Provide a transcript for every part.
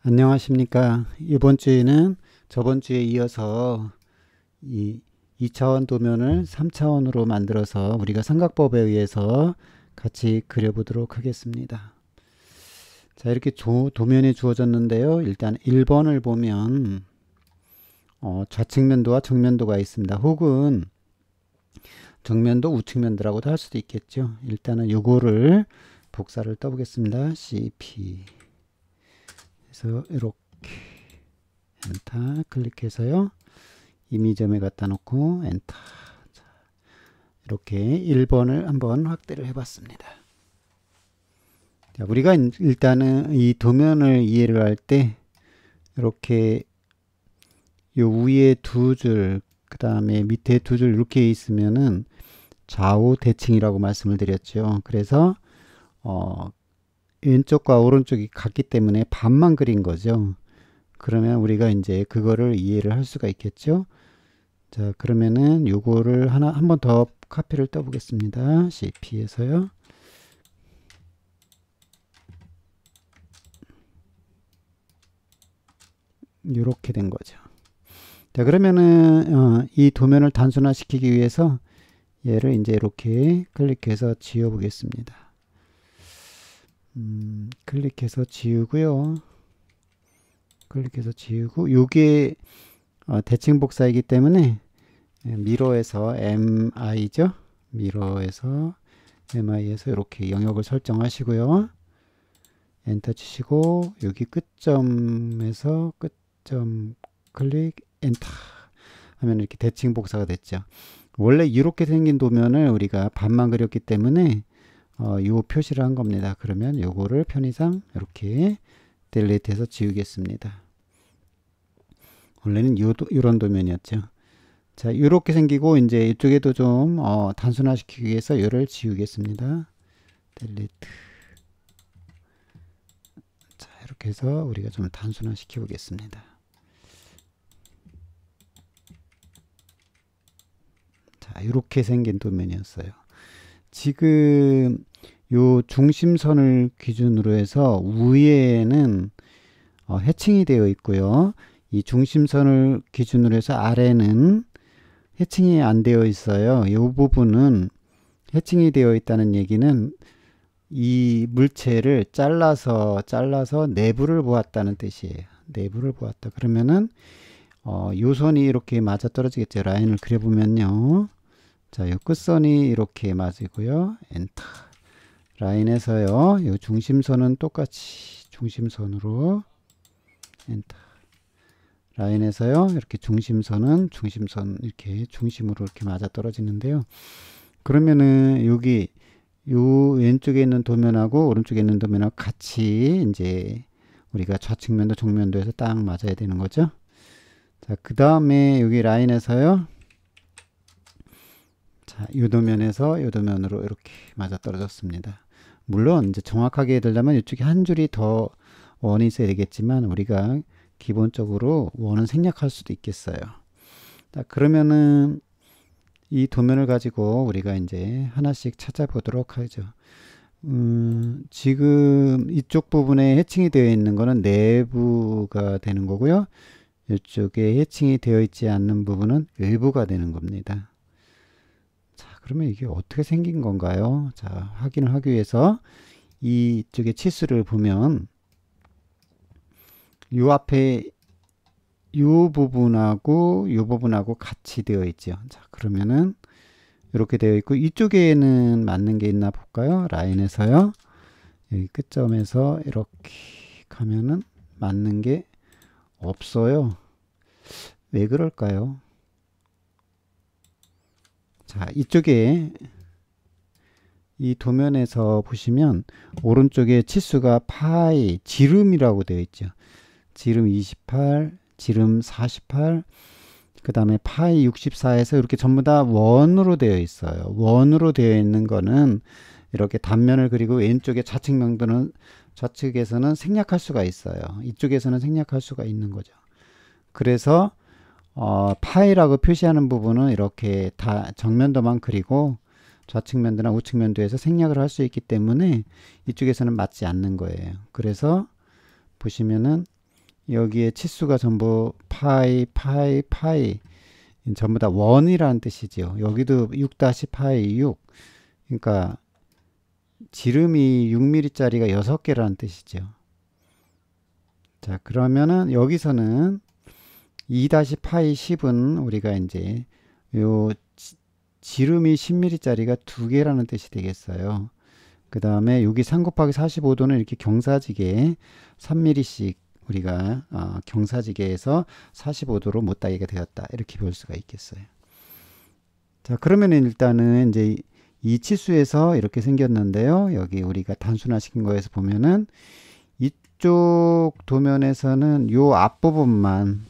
안녕하십니까. 이번 주에는 저번 주에 이어서 이 2차원 도면을 3차원으로 만들어서 우리가 삼각법에 의해서 같이 그려보도록 하겠습니다. 자, 이렇게 도면이 주어졌는데요. 일단 1번을 보면 좌측면도와 정면도가 있습니다. 혹은 정면도, 우측면도라고도 할 수도 있겠죠. 일단은 요거를 복사를 떠보겠습니다. CP. 그래서 이렇게 엔터 클릭해서요. 이미점에 갖다 놓고 엔터. 자, 이렇게 1번을 한번 확대를 해봤습니다. 자, 우리가 일단은 이 도면을 이해를 할 때 이렇게 요 위에 두 줄, 그 다음에 밑에 두 줄 이렇게 있으면은 좌우 대칭이라고 말씀을 드렸죠. 그래서 왼쪽과 오른쪽이 같기 때문에 반만 그린 거죠. 그러면 우리가 이제 그거를 이해를 할 수가 있겠죠. 자, 그러면은 요거를 한 번 더 카피를 떠보겠습니다. CP에서요. 요렇게 된 거죠. 자, 그러면은 이 도면을 단순화시키기 위해서 얘를 이제 이렇게 클릭해서 지워 보겠습니다. 클릭해서 지우고요. 클릭해서 지우고 요게 대칭 복사이기 때문에 미러에서 MI죠. 미러에서 MI에서 이렇게 영역을 설정하시고요. 엔터 치시고 여기 끝점에서 끝점 클릭 엔터 하면 이렇게 대칭 복사가 됐죠. 원래 이렇게 생긴 도면을 우리가 반만 그렸기 때문에 요 표시를 한 겁니다. 그러면 요거를 편의상 이렇게 델리트해서 지우겠습니다. 원래는 요런 도면이었죠. 자, 이렇게 생기고 이제 이쪽에도 좀 단순화시키기 위해서 요를 지우겠습니다. 델리트. 자, 이렇게 해서 우리가 좀 단순화시켜 보겠습니다. 자, 이렇게 생긴 도면이었어요. 지금 요 중심선을 기준으로 해서 위에는 해칭이 되어 있고요. 이 중심선을 기준으로 해서 아래는 해칭이 안 되어 있어요. 이 부분은 해칭이 되어 있다는 얘기는 이 물체를 잘라서 내부를 보았다는 뜻이에요. 내부를 보았다. 그러면은 요 선이 이렇게 맞아 떨어지겠죠. 라인을 그려보면요. 자, 요 끝선이 이렇게 맞이고요. 엔터. 라인에서요. 요 중심선은 똑같이 중심선으로 엔터. 라인에서요. 이렇게 중심선은 중심선 이렇게 중심으로 이렇게 맞아 떨어지는데요. 그러면은 여기 요 왼쪽에 있는 도면하고 오른쪽에 있는 도면하고 같이 이제 우리가 좌측면도 정면도에서 딱 맞아야 되는 거죠. 자, 그 다음에 여기 라인에서요. 자, 요 도면에서 요 도면으로 이렇게 맞아 떨어졌습니다. 물론 이제 정확하게 해드리려면 이쪽에 한 줄이 더 원이 있어야 되겠지만 우리가 기본적으로 원은 생략할 수도 있겠어요. 자, 그러면은 이 도면을 가지고 우리가 이제 하나씩 찾아보도록 하죠. 지금 이쪽 부분에 해칭이 되어 있는 거는 내부가 되는 거고요. 이쪽에 해칭이 되어 있지 않는 부분은 일부가 되는 겁니다. 자, 그러면 이게 어떻게 생긴 건가요? 자, 확인을 하기 위해서 이쪽에 치수를 보면 요 앞에 요 부분하고 요 부분하고 같이 되어 있죠. 자, 그러면은 이렇게 되어 있고 이쪽에는 맞는 게 있나 볼까요? 라인에서요. 여기 끝점에서 이렇게 가면은 맞는 게 없어요. 왜 그럴까요? 자, 이쪽에 이 도면에서 보시면 오른쪽에 치수가 파이 지름이라고 되어 있죠. 지름 28, 지름 48, 그 다음에 파이 64에서 이렇게 전부 다 원으로 되어 있어요. 원으로 되어 있는 거는 이렇게 단면을 그리고 왼쪽에 좌측에서는 생략할 수가 있어요. 이쪽에서는 생략할 수가 있는 거죠. 그래서 파이라고 표시하는 부분은 이렇게 다 정면도만 그리고 좌측면도나 우측면도에서 생략을 할 수 있기 때문에 이쪽에서는 맞지 않는 거예요. 그래서 보시면은 여기에 치수가 전부 파이, 파이, 파이. 전부 다 원이라는 뜻이죠. 여기도 6-파이 6. 그러니까 지름이 6mm짜리가 6개라는 뜻이죠. 자, 그러면은 여기서는 2-파이 10은 우리가 이제 요 지름이 10mm짜리가 2개라는 뜻이 되겠어요. 그 다음에 여기 3-45도는 이렇게 경사지게 3mm씩 우리가 경사지게에서 45도로 못따기가 되었다. 이렇게 볼 수가 있겠어요. 자, 그러면 일단은 이제 이 치수에서 이렇게 생겼는데요. 여기 우리가 단순화시킨 거에서 보면은 이쪽 도면에서는 요 앞부분만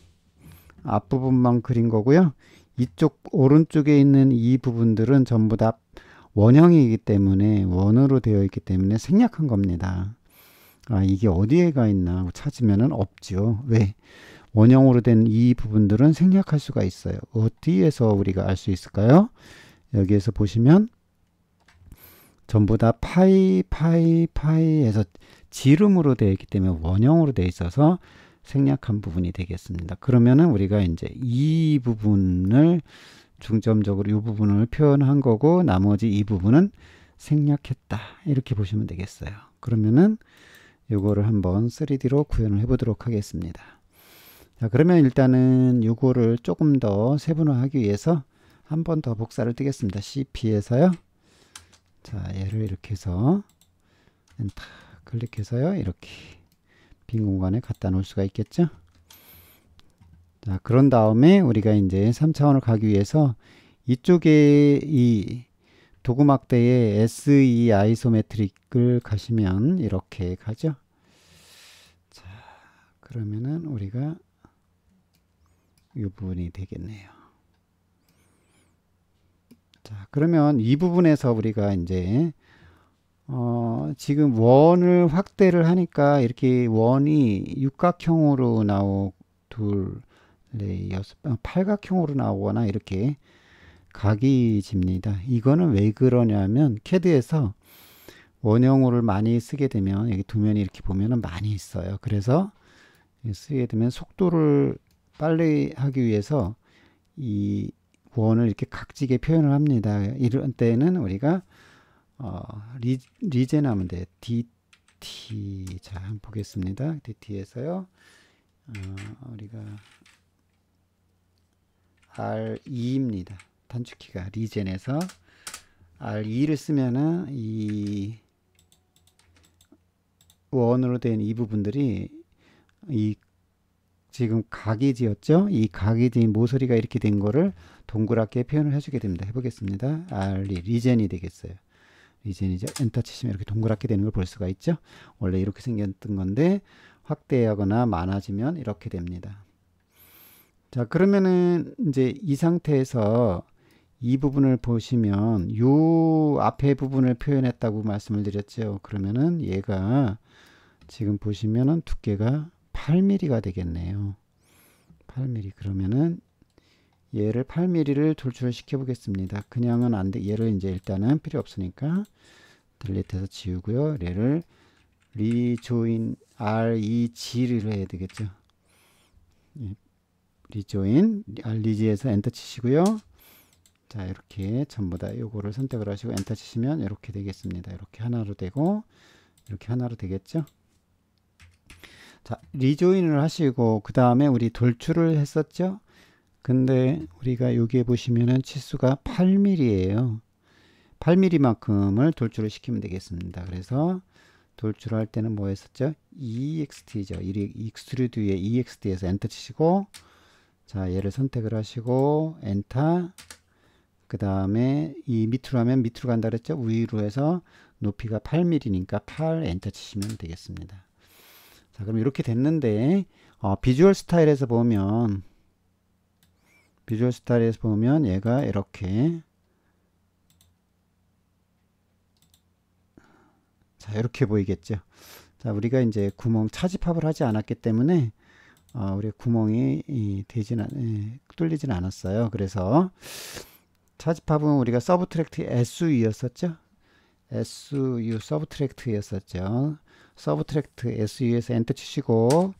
그린 거고요. 이쪽 오른쪽에 있는 이 부분들은 전부 다 원형이기 때문에 원으로 되어 있기 때문에 생략한 겁니다. 이게 어디에가 있나 하고 찾으면은 없죠. 왜? 원형으로 된 이 부분들은 생략할 수가 있어요. 어디에서 우리가 알 수 있을까요? 여기에서 보시면 전부 다 파이, 파이, 파이에서 지름으로 되어 있기 때문에 원형으로 되어 있어서 생략한 부분이 되겠습니다. 그러면은 우리가 이제 이 부분을 중점적으로 이 부분을 표현한 거고 나머지 이 부분은 생략했다. 이렇게 보시면 되겠어요. 그러면은 요거를 한번 3D로 구현을 해 보도록 하겠습니다. 자, 그러면 일단은 요거를 조금 더 세분화하기 위해서 한 번 더 복사를 뜨겠습니다. CP에서요. 자, 얘를 이렇게 해서 엔터 클릭해서요. 이렇게 빈 공간에 갖다 놓을 수가 있겠죠. 자, 그런 다음에 우리가 이제 3차원을 가기 위해서 이쪽에 이 도구막대에 SE 아이소메트릭을 가시면 이렇게 가죠. 자, 그러면은 우리가 이 부분이 되겠네요. 자, 그러면 이 부분에서 우리가 이제 지금 원을 확대를 하니까 이렇게 원이 육각형으로 팔각형으로 나오거나 이렇게 각이 집니다. 이거는 왜 그러냐면 캐드에서 원형으로를 많이 쓰게 되면 여기 도면이 이렇게 보면은 많이 있어요. 그래서 쓰게 되면 속도를 빨리 하기 위해서 이 원을 이렇게 각지게 표현을 합니다. 이런 때는 우리가 리젠 하면 돼. DT. 자, 한번 보겠습니다. DT에서요. 우리가 R2입니다. 단축키가 리젠에서 R2를 쓰면은 이 원으로 된 이 부분들이 이 지금 각이 지었죠? 이 각이 지은 모서리가 이렇게 된 거를 동그랗게 표현을 해주게 됩니다. 해보겠습니다. R2 리젠이 되겠어요. 리젠이죠. 엔터 치시면 이렇게 동그랗게 되는 걸 볼 수가 있죠. 원래 이렇게 생겼던 건데 확대하거나 많아지면 이렇게 됩니다. 자, 그러면은 이제 이 상태에서 이 부분을 보시면 요 앞에 부분을 표현했다고 말씀을 드렸죠. 그러면은 얘가 지금 보시면은 두께가 8mm가 되겠네요. 8mm. 그러면은 얘를 8mm를 돌출을 시켜 보겠습니다. 그냥은 안 돼. 얘를 이제 일단은 필요 없으니까 딜리트해서 지우고요. 얘를 리조인 REG를 해야 되겠죠. 리조인 REG에서 엔터 치시고요. 자, 이렇게 전부 다 요거를 선택을 하시고 엔터 치시면 이렇게 되겠습니다. 이렇게 하나로 되고 이렇게 하나로 되겠죠. 자, 리조인을 하시고 그 다음에 우리 돌출을 했었죠. 근데 우리가 여기에 보시면은 치수가 8mm예요. 8mm만큼을 돌출을 시키면 되겠습니다. 그래서 돌출할 때는 뭐 했었죠? EXT죠. 익스트루드 위에 EXT에서 엔터 치시고 자, 얘를 선택을 하시고 엔터. 그 다음에 이 밑으로 하면 밑으로 간다 그랬죠? 위로 해서 높이가 8mm니까 8 엔터 치시면 되겠습니다. 자, 그럼 이렇게 됐는데 비주얼 스타일에서 보면 얘가 이렇게 자, 이렇게 보이겠죠. 자, 우리가 이제 구멍 차집합을 하지 않았기 때문에 우리 구멍이 뚫리진 않았어요. 그래서 차집합은 우리가 서브트랙트 SU였었죠. SU 서브트랙트였었죠. 서브트랙트 SU에서 엔터 치시고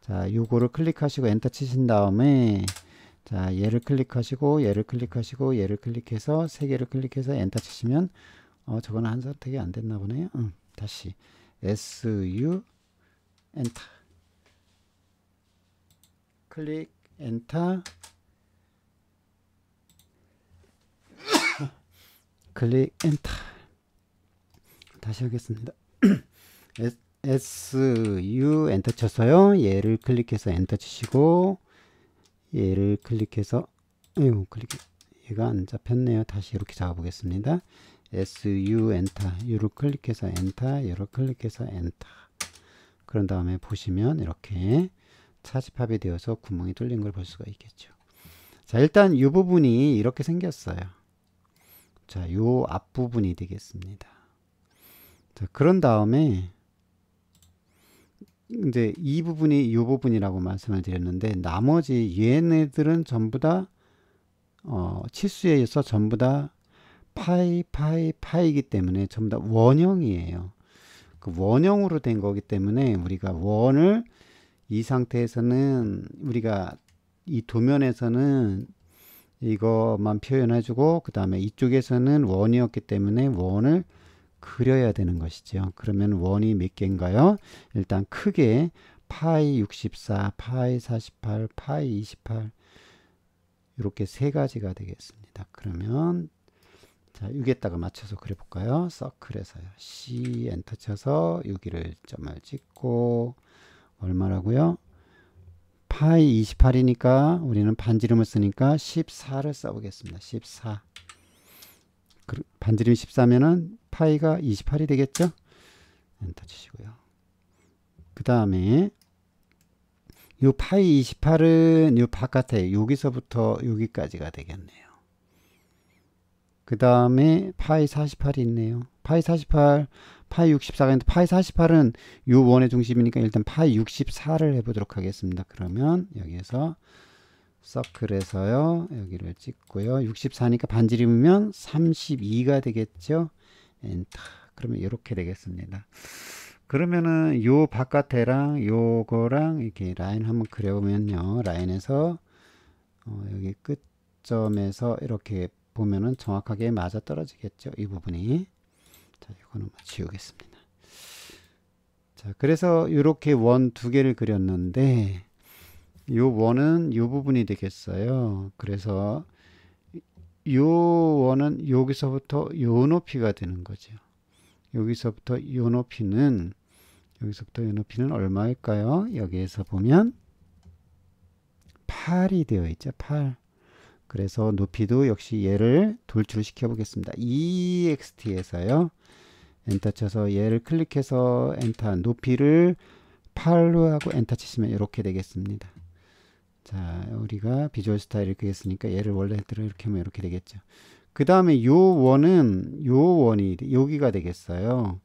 자, 요거를 클릭하시고 엔터 치신 다음에 자, 얘를 클릭하시고 얘를 클릭하시고 얘를 클릭해서 세 개를 클릭해서 엔터 치시면 저거는 한 선택이 안 됐나 보네요. 다시 SU 엔터 클릭 엔터 클릭 엔터 다시 하겠습니다. SU 엔터 쳐서요. 얘를 클릭해서 엔터 치시고 얘를 클릭해서 얘가 안 잡혔네요. 다시 이렇게 잡아 보겠습니다. SU 엔터 얘를 클릭해서 엔터 얘를 클릭해서 엔터 그런 다음에 보시면 이렇게 차집합이 되어서 구멍이 뚫린 걸 볼 수가 있겠죠. 자, 일단 이 부분이 이렇게 생겼어요. 자, 요 앞부분이 되겠습니다. 자, 그런 다음에 이제 이 부분이 이 부분이라고 말씀을 드렸는데 나머지 얘네들은 전부 다 치수에 의해서 전부 다 파이이기 때문에 전부 다 원형이에요. 그 원형으로 된 거기 때문에 우리가 원을 이 상태에서는 우리가 이 도면에서는 이것만 표현해주고 그 다음에 이쪽에서는 원이었기 때문에 원을 그려야 되는 것이죠. 그러면 원이 몇 개인가요? 일단 크게 파이 64, 파이 48, 파이 28 이렇게 세 가지가 되겠습니다. 그러면 자, 여기에다가 맞춰서 그려볼까요? 서클에서요. C 엔터 쳐서 여기를 점을 찍고 얼마라고요? 파이 28이니까 우리는 반지름을 쓰니까 14를 써보겠습니다. 14 반지름이 14면은 파이가 28이 되겠죠? 엔터 치시고요. 그 다음에 이 파이 28은 이 바깥에 여기서부터 여기까지가 되겠네요. 그 다음에 파이 48이 있네요. 파이 48, 파이 64가 있는데 파이 48은 이 원의 중심이니까 일단 파이 64를 해보도록 하겠습니다. 그러면 여기에서 서클에서요. 여기를 찍고요. 64니까 반지름이면 32가 되겠죠. 엔터. 그러면 이렇게 되겠습니다. 그러면은 요 바깥에랑 요거랑 이렇게 라인 한번 그려보면요. 라인에서 여기 끝점에서 이렇게 보면은 정확하게 맞아 떨어지겠죠. 이 부분이. 자, 이거는 지우겠습니다. 자, 그래서 이렇게 원 두 개를 그렸는데 요 원은 요 부분이 되겠어요. 그래서 요 원은 여기서부터 요 높이가 되는 거죠. 여기서부터 요 높이는 얼마일까요? 여기에서 보면 8이 되어 있죠. 8. 그래서 높이도 역시 얘를 돌출시켜 보겠습니다. EXT에서요. 엔터 쳐서 얘를 클릭해서 엔터 높이를 8로 하고 엔터 치시면 이렇게 되겠습니다. 자, 우리가 비주얼 스타일 이렇게 했으니까 얘를 원래대로 이렇게 하면 이렇게 되겠죠. 그 다음에 요 원이 여기가 되겠어요.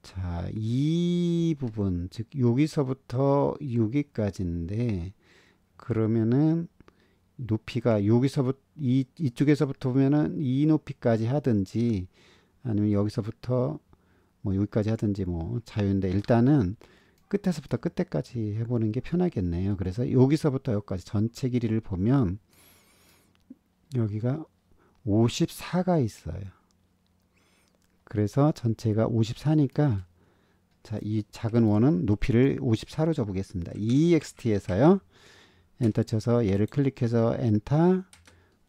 자, 이 부분, 즉 여기서부터 여기까지인데 그러면은 높이가 여기서부터 이쪽에서부터 보면은 이 높이까지 하든지 아니면 여기서부터 뭐 여기까지 하든지 뭐 자유인데 일단은 끝에서부터 끝에까지 해보는 게 편하겠네요. 그래서 여기서부터 여기까지 전체 길이를 보면 여기가 54가 있어요. 그래서 전체가 54니까 자, 이 작은 원은 높이를 54로 줘보겠습니다. EXT에서요. 엔터 쳐서 얘를 클릭해서 엔터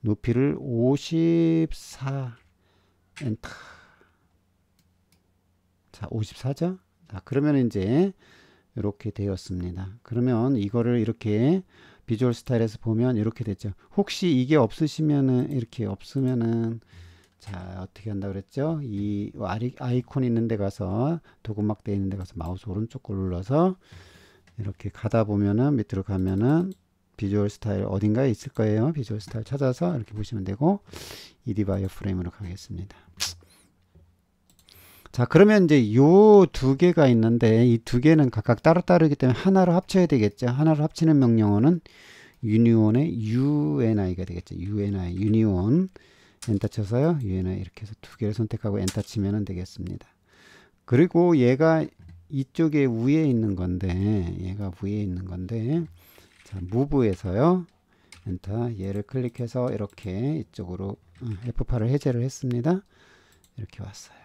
높이를 54 엔터 자 54죠. 자, 그러면 이제 이렇게 되었습니다. 그러면 이거를 이렇게 비주얼 스타일에서 보면 이렇게 됐죠. 혹시 이게 없으시면은 이렇게 없으면은 자 어떻게 한다 그랬죠? 이 아이콘 있는 데 가서 도구막 돼 있는 데 가서 마우스 오른쪽 걸 눌러서 이렇게 가다 보면은 밑으로 가면은 비주얼 스타일 어딘가에 있을 거예요. 비주얼 스타일 찾아서 이렇게 보시면 되고 ED 바이어 프레임으로 가겠습니다. 자, 그러면 이제 요 두 개가 있는데 이 두 개는 각각 따로따로이기 때문에 하나로 합쳐야 되겠죠. 하나로 합치는 명령어는 유니온의 UNI가 되겠죠. UNI, 유니온. 엔터 쳐서요. UNI 이렇게 해서 두 개를 선택하고 엔터 치면 되겠습니다. 그리고 얘가 이쪽에 위에 있는 건데, 얘가 위에 있는 건데, 자, 무브에서요. 엔터. 얘를 클릭해서 이렇게 이쪽으로 F8을 해제를 했습니다. 이렇게 왔어요.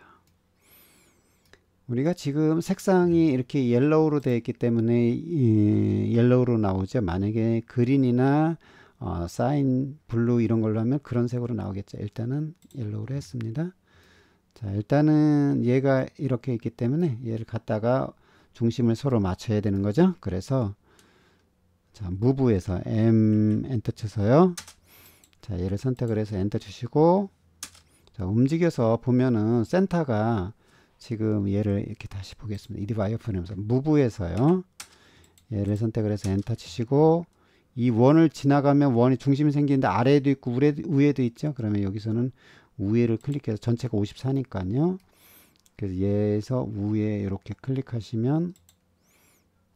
우리가 지금 색상이 이렇게 옐로우로 되어 있기 때문에 옐로우로 나오죠. 만약에 그린이나 사인 블루 이런 걸로 하면 그런 색으로 나오겠죠. 일단은 옐로우로 했습니다. 자, 일단은 얘가 이렇게 있기 때문에 얘를 갖다가 중심을 서로 맞춰야 되는 거죠. 그래서 자, 무브에서 M 엔터 쳐서요. 자, 얘를 선택을 해서 엔터 주시고, 자, 움직여서 보면은 센터가 지금 얘를 이렇게 다시 보겠습니다. 이디 와이어프레임에서 무브에서요. 얘를 선택을 해서 엔터 치시고, 이 원을 지나가면 원이 중심이 생기는데 아래에도 있고 위에도 있죠. 그러면 여기서는 위에를 클릭해서 전체가 54니까요. 그래서 얘에서 위에 이렇게 클릭하시면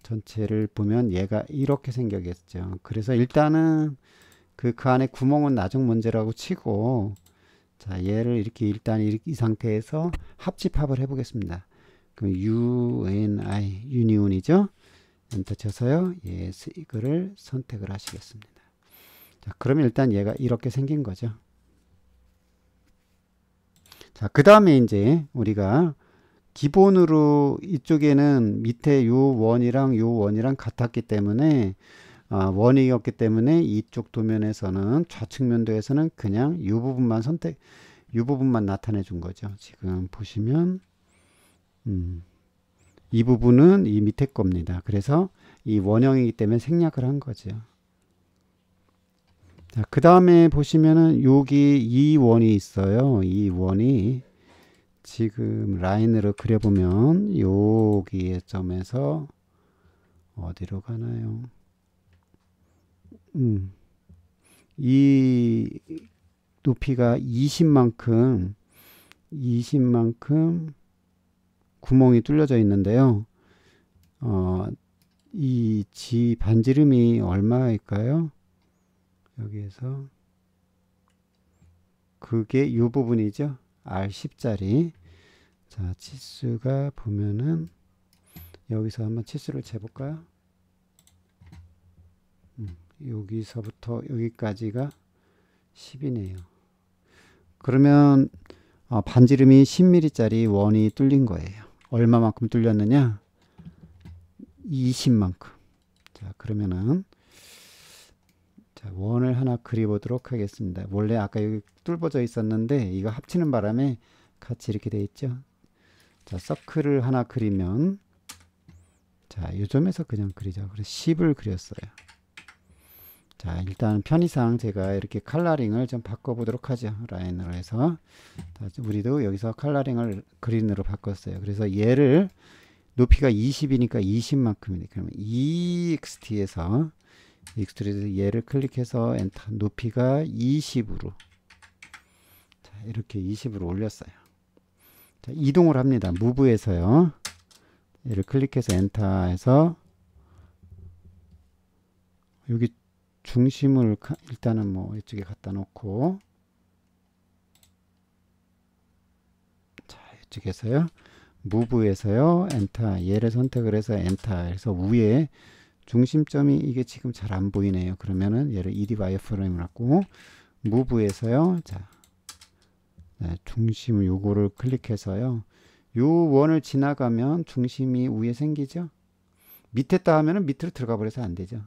전체를 보면 얘가 이렇게 생겨겠죠. 그래서 일단은 그 안에 구멍은 나중 문제라고 치고, 자, 얘를 이렇게 일단 이 상태에서 합집합을 해보겠습니다. 그럼 UNI, 유니온이죠. 엔터 쳐서요. 예, 이거를 선택을 하시겠습니다. 자, 그러면 일단 얘가 이렇게 생긴 거죠. 자, 그 다음에 이제 우리가 기본으로 이쪽에는 밑에 요 원이랑 같았기 때문에 원이었기 때문에 이쪽 도면에서는 좌측 면도에서는 그냥 이 부분만 이 부분만 나타내 준 거죠. 지금 보시면 이 부분은 이 밑에 겁니다. 그래서 이 원형이기 때문에 생략을 한 거죠. 자, 그 다음에 보시면은 여기 이 원이 있어요. 이 원이 지금 라인으로 그려보면 여기의 점에서 어디로 가나요? 이 높이가 20만큼 구멍이 뚫려져 있는데요. 이 반지름이 얼마일까요? 여기에서 그게 이 부분이죠. R10짜리. 자, 치수가 보면은 여기서 한번 치수를 재볼까요? 여기서부터 여기까지가 10이네요. 그러면 반지름이 10mm짜리 원이 뚫린 거예요. 얼마만큼 뚫렸느냐? 20만큼. 자, 그러면은 자, 원을 하나 그려보도록 하겠습니다. 원래 아까 여기 뚫어져 있었는데 이거 합치는 바람에 같이 이렇게 돼 있죠. 자, 서클을 하나 그리면 자, 이 점에서 그냥 그리자. 그래서 10을 그렸어요. 자, 일단 편의상 제가 이렇게 컬러링을 좀 바꿔보도록 하죠. 라인으로 해서. 우리도 여기서 컬러링을 그린으로 바꿨어요. 그래서 얘를 높이가 20이니까 20만큼이니까 그러면 EXT에서 얘를 클릭해서 엔터 높이가 20으로 자, 이렇게 20으로 올렸어요. 자, 이동을 합니다. 무브에서요. 얘를 클릭해서 엔터해서 여기 중심을 일단은 뭐 이쪽에 갖다 놓고 자, 이쪽에서요. 무브에서요. 엔터 얘를 선택을 해서 엔터 해서 위에 중심점이 이게 지금 잘 안 보이네요. 그러면은 얘를 ED 와이어프레임을 하고 무브에서요. 자, 네, 중심 요거를 클릭해서요. 요 원을 지나가면 중심이 위에 생기죠. 밑에 따 하면은 밑으로 들어가 버려서 안 되죠.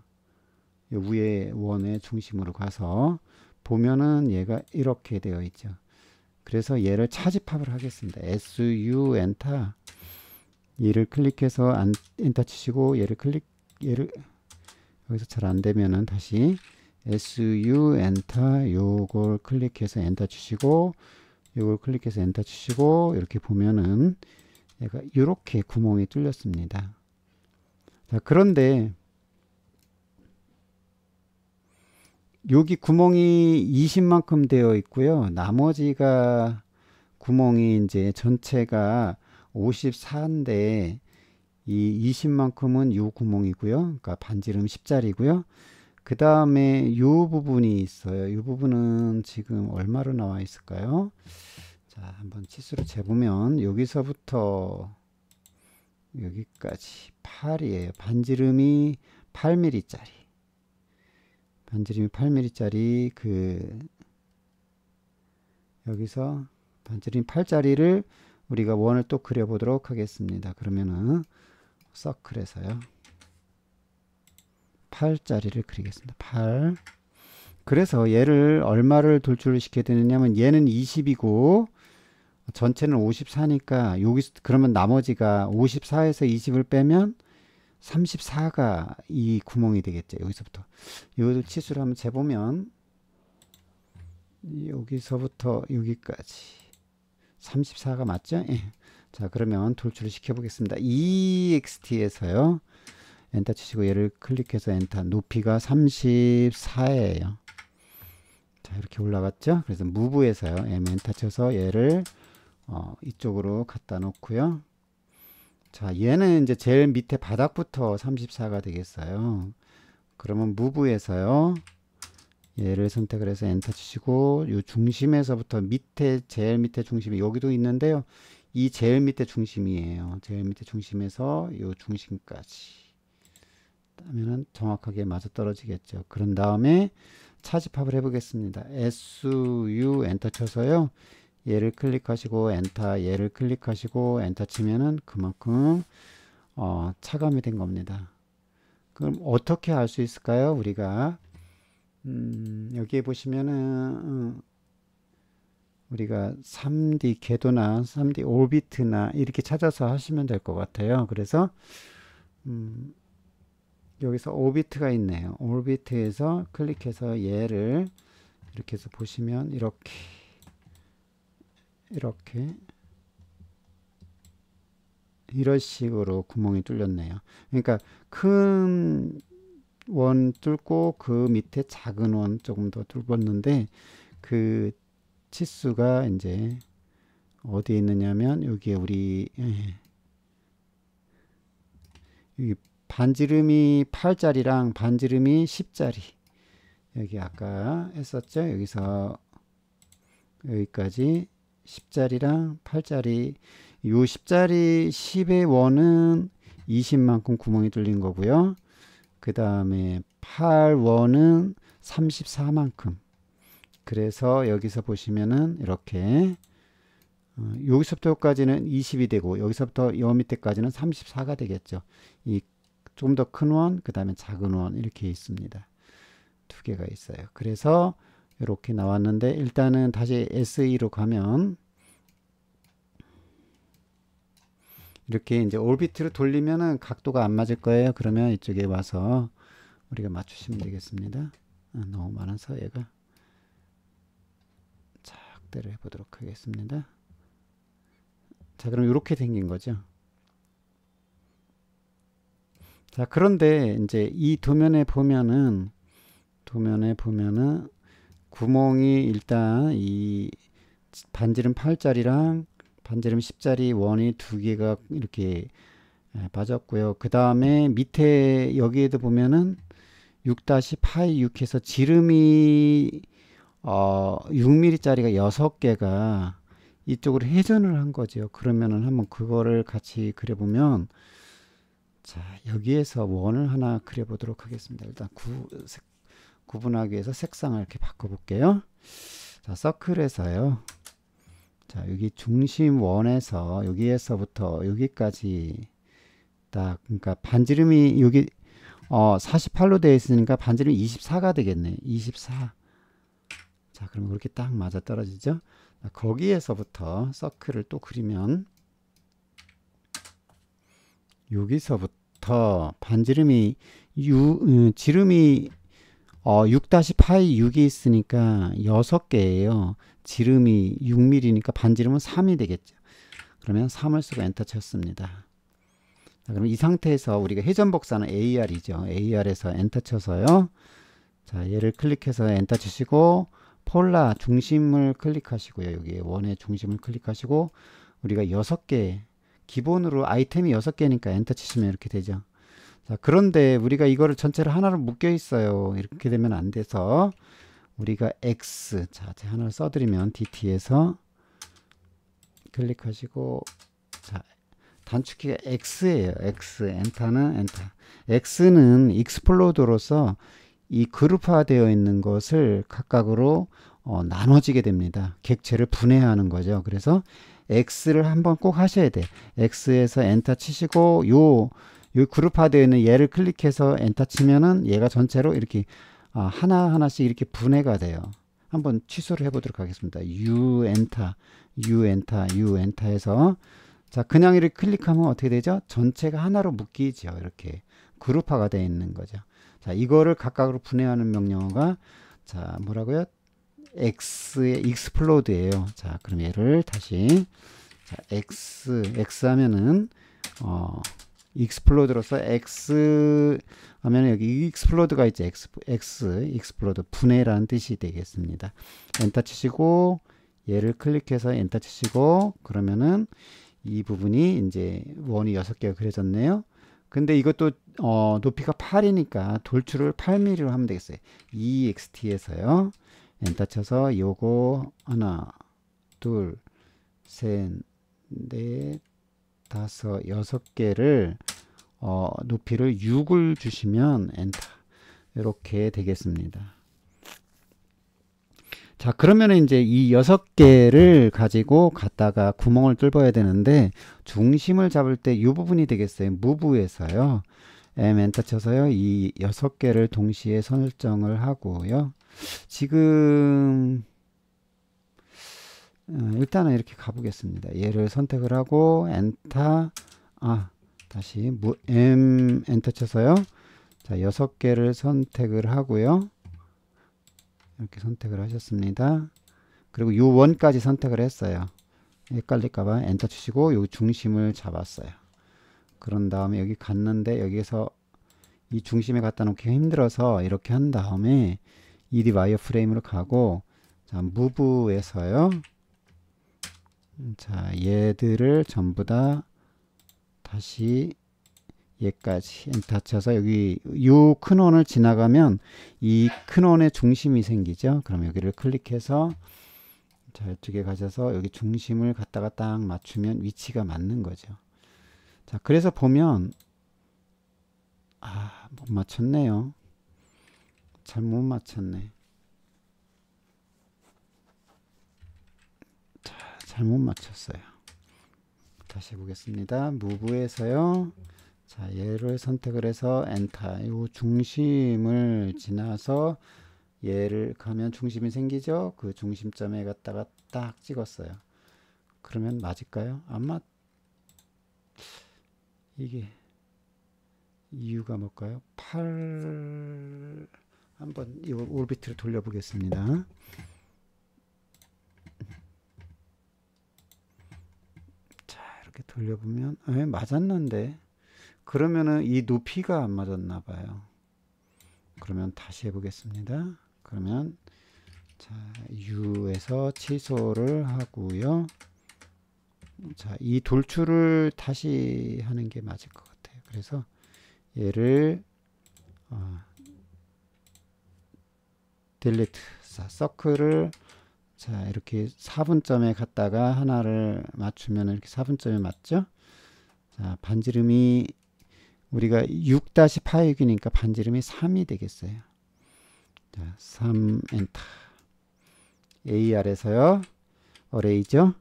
요 위에 원의 중심으로 가서 보면은 얘가 이렇게 되어 있죠. 그래서 얘를 차집합을 하겠습니다. SU 엔터 얘를 클릭해서 엔터 치시고 얘를 여기서 잘 안 되면은 다시 SU 엔터 요걸 클릭해서 엔터 치시고 요걸 클릭해서 엔터 치시고 이렇게 보면은 얘가 이렇게 구멍이 뚫렸습니다. 자, 그런데 여기 구멍이 20만큼 되어 있고요. 나머지가 구멍이 이제 전체가 54인데 이 20만큼은 요 구멍이고요. 그러니까 반지름 10짜리고요. 그 다음에 이 부분이 있어요. 이 부분은 지금 얼마로 나와 있을까요? 자, 한번 치수를 재보면 여기서부터 여기까지 8이에요. 반지름이 8mm짜리. 반지름이 8mm짜리 여기서 반지름 8짜리를 우리가 원을 또 그려보도록 하겠습니다. 그러면은 서클에서요. 8짜리를 그리겠습니다. 8. 그래서 얘를 얼마를 돌출을 시켜야 되느냐면 얘는 20이고 전체는 54니까 그러면 나머지가 54에서 20을 빼면 34가 이 구멍이 되겠죠. 여기서부터 이 치수를 한번 재보면 여기서부터 여기까지 34가 맞죠? 예. 자, 그러면 돌출을 시켜 보겠습니다. EXT에서요. 엔터 치시고 얘를 클릭해서 엔터. 높이가 34예요. 자, 이렇게 올라갔죠? 그래서 무브에서요. 엔터 쳐서 얘를 이쪽으로 갖다 놓고요. 자, 얘는 이제 제일 밑에 바닥부터 34가 되겠어요. 그러면 무브에서요. 얘를 선택을 해서 엔터 치시고 이 중심에서부터 제일 밑에 중심이 여기도 있는데요. 이 제일 밑에 중심이에요. 제일 밑에 중심에서 이 중심까지 하면은 정확하게 맞아 떨어지겠죠. 그런 다음에 차집합을 해보겠습니다. SU 엔터 쳐서요. 얘를 클릭하시고 엔터, 얘를 클릭하시고 엔터 치면은 그만큼 차감이 된 겁니다. 그럼 어떻게 알 수 있을까요? 우리가 여기에 보시면은 우리가 3D 궤도나 3D 오비트나 이렇게 찾아서 하시면 될 것 같아요. 그래서 여기서 오비트가 있네요. 오비트에서 클릭해서 얘를 이렇게 해서 보시면 이렇게 이런 식으로 구멍이 뚫렸네요. 그러니까 큰 원 뚫고 그 밑에 작은 원 조금 더 뚫었는데 그 치수가 이제 어디에 있느냐면 여기에 여기 반지름이 8짜리랑 반지름이 10짜리 여기 아까 했었죠. 여기서 여기까지 10짜리랑 8짜리 요 10짜리 10의 원은 20만큼 구멍이 뚫린 거고요. 그 다음에 8원은 34만큼. 그래서 여기서 보시면은 이렇게 여기서부터 여기까지는 20이 되고 여기서부터 여 밑에까지는 34가 되겠죠. 이 좀 더 큰 원, 그 다음에 작은 원 이렇게 있습니다. 두 개가 있어요. 그래서 이렇게 나왔는데 일단은 다시 SE로 가면 이렇게 이제 올비트를 돌리면은 각도가 안 맞을 거예요. 그러면 이쪽에 와서 우리가 맞추시면 되겠습니다. 너무 많아서 얘가 작대를 해보도록 하겠습니다. 자, 그럼 이렇게 생긴 거죠. 자, 그런데 이제 이 도면에 보면은 구멍이 일단 이 반지름 8짜리랑 반지름 10짜리 원이 두 개가 이렇게 빠졌고요. 그 다음에 밑에 여기에도 보면은 6-파이6해서 지름이 6mm짜리가 6개가 이쪽으로 회전을 한 거죠. 그러면은 한번 그거를 같이 그려보면 자, 여기에서 원을 하나 그려보도록 하겠습니다. 일단 구분하기 위해서 색상을 이렇게 바꿔볼게요. 자, 서클에서요. 자, 여기 중심 원에서 여기에서부터 여기까지 딱 그러니까 반지름이 여기 48로 되어 있으니까 반지름이 24가 되겠네. 24. 자, 그럼 그렇게 딱 맞아 떨어지죠. 자, 거기에서부터 서클을 또 그리면 여기서부터 반지름이 지름이 6-파이6이 있으니까 6개예요. 지름이 6mm니까 반지름은 3이 되겠죠. 그러면 3을 쓰고 엔터 쳤습니다. 자, 그럼 이 상태에서 우리가 회전복사는 AR이죠. AR에서 엔터 쳐서요. 자, 얘를 클릭해서 엔터 치시고 폴라 중심을 클릭하시고요. 여기 원의 중심을 클릭하시고 우리가 6개 기본으로 아이템이 6개니까 엔터 치시면 이렇게 되죠. 자, 그런데 우리가 이거를 전체를 하나로 묶여 있어요. 이렇게 되면 안 돼서 우리가 X 자, 제가 하나를 써드리면 DT에서 클릭하시고 자, 단축키가 X예요. X. 엔터는 엔터. X는 익스플로드로서 이 그룹화되어 있는 것을 각각으로 나눠지게 됩니다. 객체를 분해하는 거죠. 그래서 X를 한번 꼭 하셔야 돼. X에서 엔터 치시고 요 그룹화되어 있는 얘를 클릭해서 엔터 치면은 얘가 전체로 이렇게 하나하나씩 이렇게 분해가 돼요. 한번 취소를 해보도록 하겠습니다. U 엔터, U 엔터, U 엔터 해서 자, 그냥 이렇게 클릭하면 어떻게 되죠? 전체가 하나로 묶이죠. 이렇게 그룹화가 되어 있는 거죠. 자, 이거를 각각으로 분해하는 명령어가 자, 뭐라고요? X의 explodе요. 자, 그럼 얘를 다시 자, X 하면은 explode로서 X 하면 여기 explode가 있죠. explode 분해라는 뜻이 되겠습니다. 엔터 치시고 얘를 클릭해서 엔터 치시고 그러면은 이 부분이 이제 원이 6개가 그려졌네요. 근데 이것도 높이가 8이니까 돌출을 8mm로 하면 되겠어요. EXT에서요. 엔터 쳐서 요거 하나, 둘, 셋, 넷, 다섯, 6개를 높이를 6을 주시면 엔터 이렇게 되겠습니다. 자, 그러면 이제 이 6개를 가지고 갖다가 구멍을 뚫어야 되는데 중심을 잡을 때 이 부분이 되겠어요. 무브에서요. M 엔터 쳐서요. 이 6개를 동시에 설정을 하고요. 지금 일단은 이렇게 가보겠습니다. 얘를 선택을 하고 엔터 다시 M 엔터 쳐서요. 자, 6개를 선택을 하고요. 이렇게 선택을 하셨습니다. 그리고 요 원까지 선택을 했어요. 헷갈릴까봐 엔터 치시고 요 중심을 잡았어요. 그런 다음에 여기 갔는데 여기에서 이 중심에 갖다 놓기 힘들어서 이렇게 한 다음에 ED 와이어 프레임으로 가고 자, 무브에서요. 자, 얘들을 전부 다 다시 얘까지 엔터 쳐서 여기 요 큰 원을 지나가면 이 큰 원의 중심이 생기죠. 그럼 여기를 클릭해서 자, 이쪽에 가셔서 여기 중심을 갖다가 딱 맞추면 위치가 맞는 거죠. 자, 그래서 보면 못 맞췄네요. 잘못 맞췄네. 자, 잘못 맞췄어요. 다시 해보겠습니다. 무브에서요. 자, 얘를 선택을 해서 엔터. 요 중심을 지나서 얘를 가면 중심이 생기죠. 그 중심점에 갖다가 딱 찍었어요. 그러면 맞을까요? 아마 이게 이유가 뭘까요? 8 한번 이 올비트를 돌려보겠습니다. 자, 이렇게 돌려보면 맞았는데 그러면은 이 높이가 안 맞았나 봐요. 그러면 다시 해보겠습니다. 그러면 자, U에서 취소를 하고요. 자, 이 돌출을 다시 하는 게 맞을 것 같아요. 그래서 얘를 딜리트 서클을 자, 이렇게 4분점에 갔다가 하나를 맞추면 이렇게 4분점에 맞죠? 자, 반지름이 우리가 6-파이기니까 반지름이 3이 되겠어요. 자, 3 엔터. AR에서요. 어레이죠.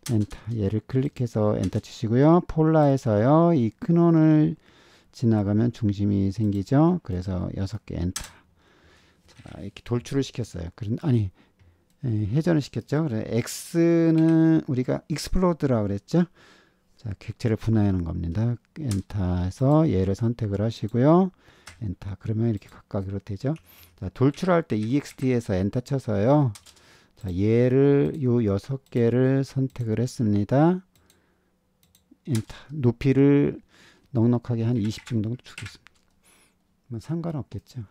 엔터. 얘를 클릭해서 엔터 치시고요. 폴라에서요. 이 큰 원을 지나가면 중심이 생기죠. 그래서 6개 엔터. 자, 이렇게 돌출을 시켰어요. 아니 회전을 시켰죠. 그래서 X는 우리가 익스플로드라고 그랬죠. 자, 객체를 분해하는 겁니다. 엔터에서 얘를 선택을 하시고요. 엔터. 그러면 이렇게 각각으로 되죠. 자, 돌출할 때 EXT에서 엔터 쳐서요. 자, 얘를 요 6개를 선택을 했습니다. 엔터. 높이를 넉넉하게 한 20 정도 주겠습니다. 뭐 상관없겠죠.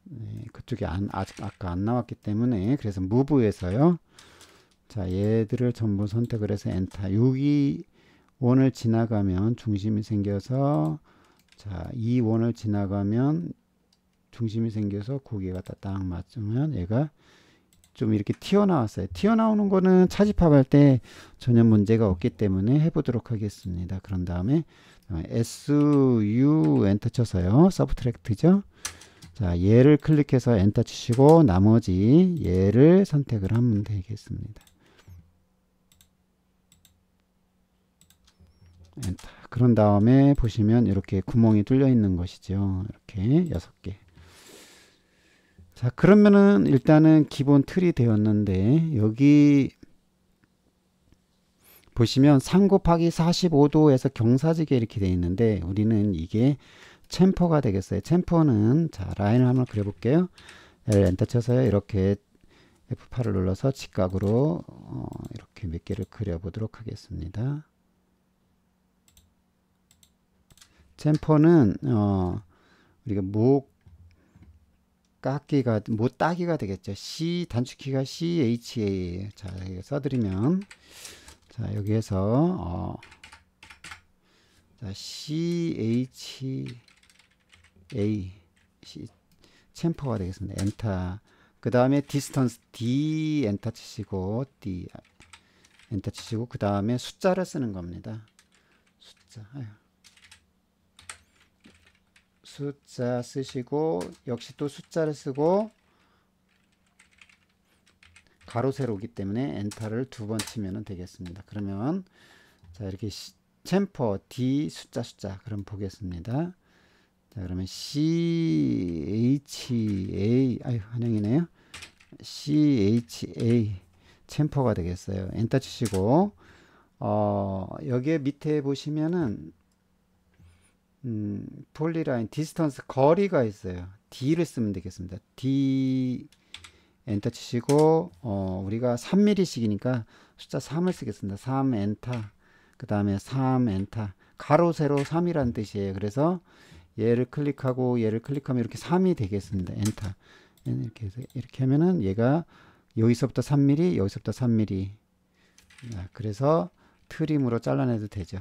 네, 그쪽에 아직 아까 안 나왔기 때문에 그래서 무브에서요. 자, 얘들을 전부 선택을 해서 엔터. 여기 원을 지나가면 중심이 생겨서 자, 이 원을 지나가면 중심이 생겨서 고기가 딱 맞으면 얘가 좀 이렇게 튀어나왔어요. 튀어나오는 거는 차집합할 때 전혀 문제가 없기 때문에 해보도록 하겠습니다. 그런 다음에 SU 엔터 쳐서요. 서브트랙트죠. 자, 얘를 클릭해서 엔터 치시고 나머지 얘를 선택을 하면 되겠습니다. 엔터. 그런 다음에 보시면 이렇게 구멍이 뚫려 있는 것이죠. 이렇게 6개. 자, 그러면은 일단은 기본 틀이 되었는데 여기 보시면 3 곱하기 45도에서 경사지게 이렇게 되어 있는데 우리는 이게 챔퍼가 되겠어요. 챔퍼는 자, 라인을 한번 그려볼게요. L 엔터 쳐서요. 이렇게 F8을 눌러서 직각으로 이렇게 몇 개를 그려보도록 하겠습니다. 챔퍼는 우리가 못 따기가 되겠죠. C 단축키가 CHA예요. 자, 여기 써드리면 자, 여기에서 자, CHA 챔퍼가 되겠습니다. 엔터. 그 다음에 디스턴스 D 엔터 치시고 D 엔터 치시고 그 다음에 숫자를 쓰는 겁니다. 숫자 쓰시고 역시 또 숫자를 쓰고 가로 세로기 때문에 엔터를 2번 치면 되겠습니다. 그러면 자, 이렇게 챔퍼 D 숫자 그럼 보겠습니다. 자, 그러면 CHA 한영이네요. CHA 챔퍼가 되겠어요. 엔터 치시고 여기에 밑에 보시면은 폴리라인 디스턴스 거리가 있어요. D를 쓰면 되겠습니다. D 엔터 치시고 우리가 3mm씩이니까 숫자 3을 쓰겠습니다. 3 엔터. 그 다음에 3 엔터. 가로 세로 3이라는 뜻이에요. 그래서 얘를 클릭하고 얘를 클릭하면 이렇게 3이 되겠습니다. 엔터. 이렇게 해서 이렇게 하면은 얘가 여기서부터 3mm, 여기서부터 3mm. 그래서 트림으로 잘라내도 되죠.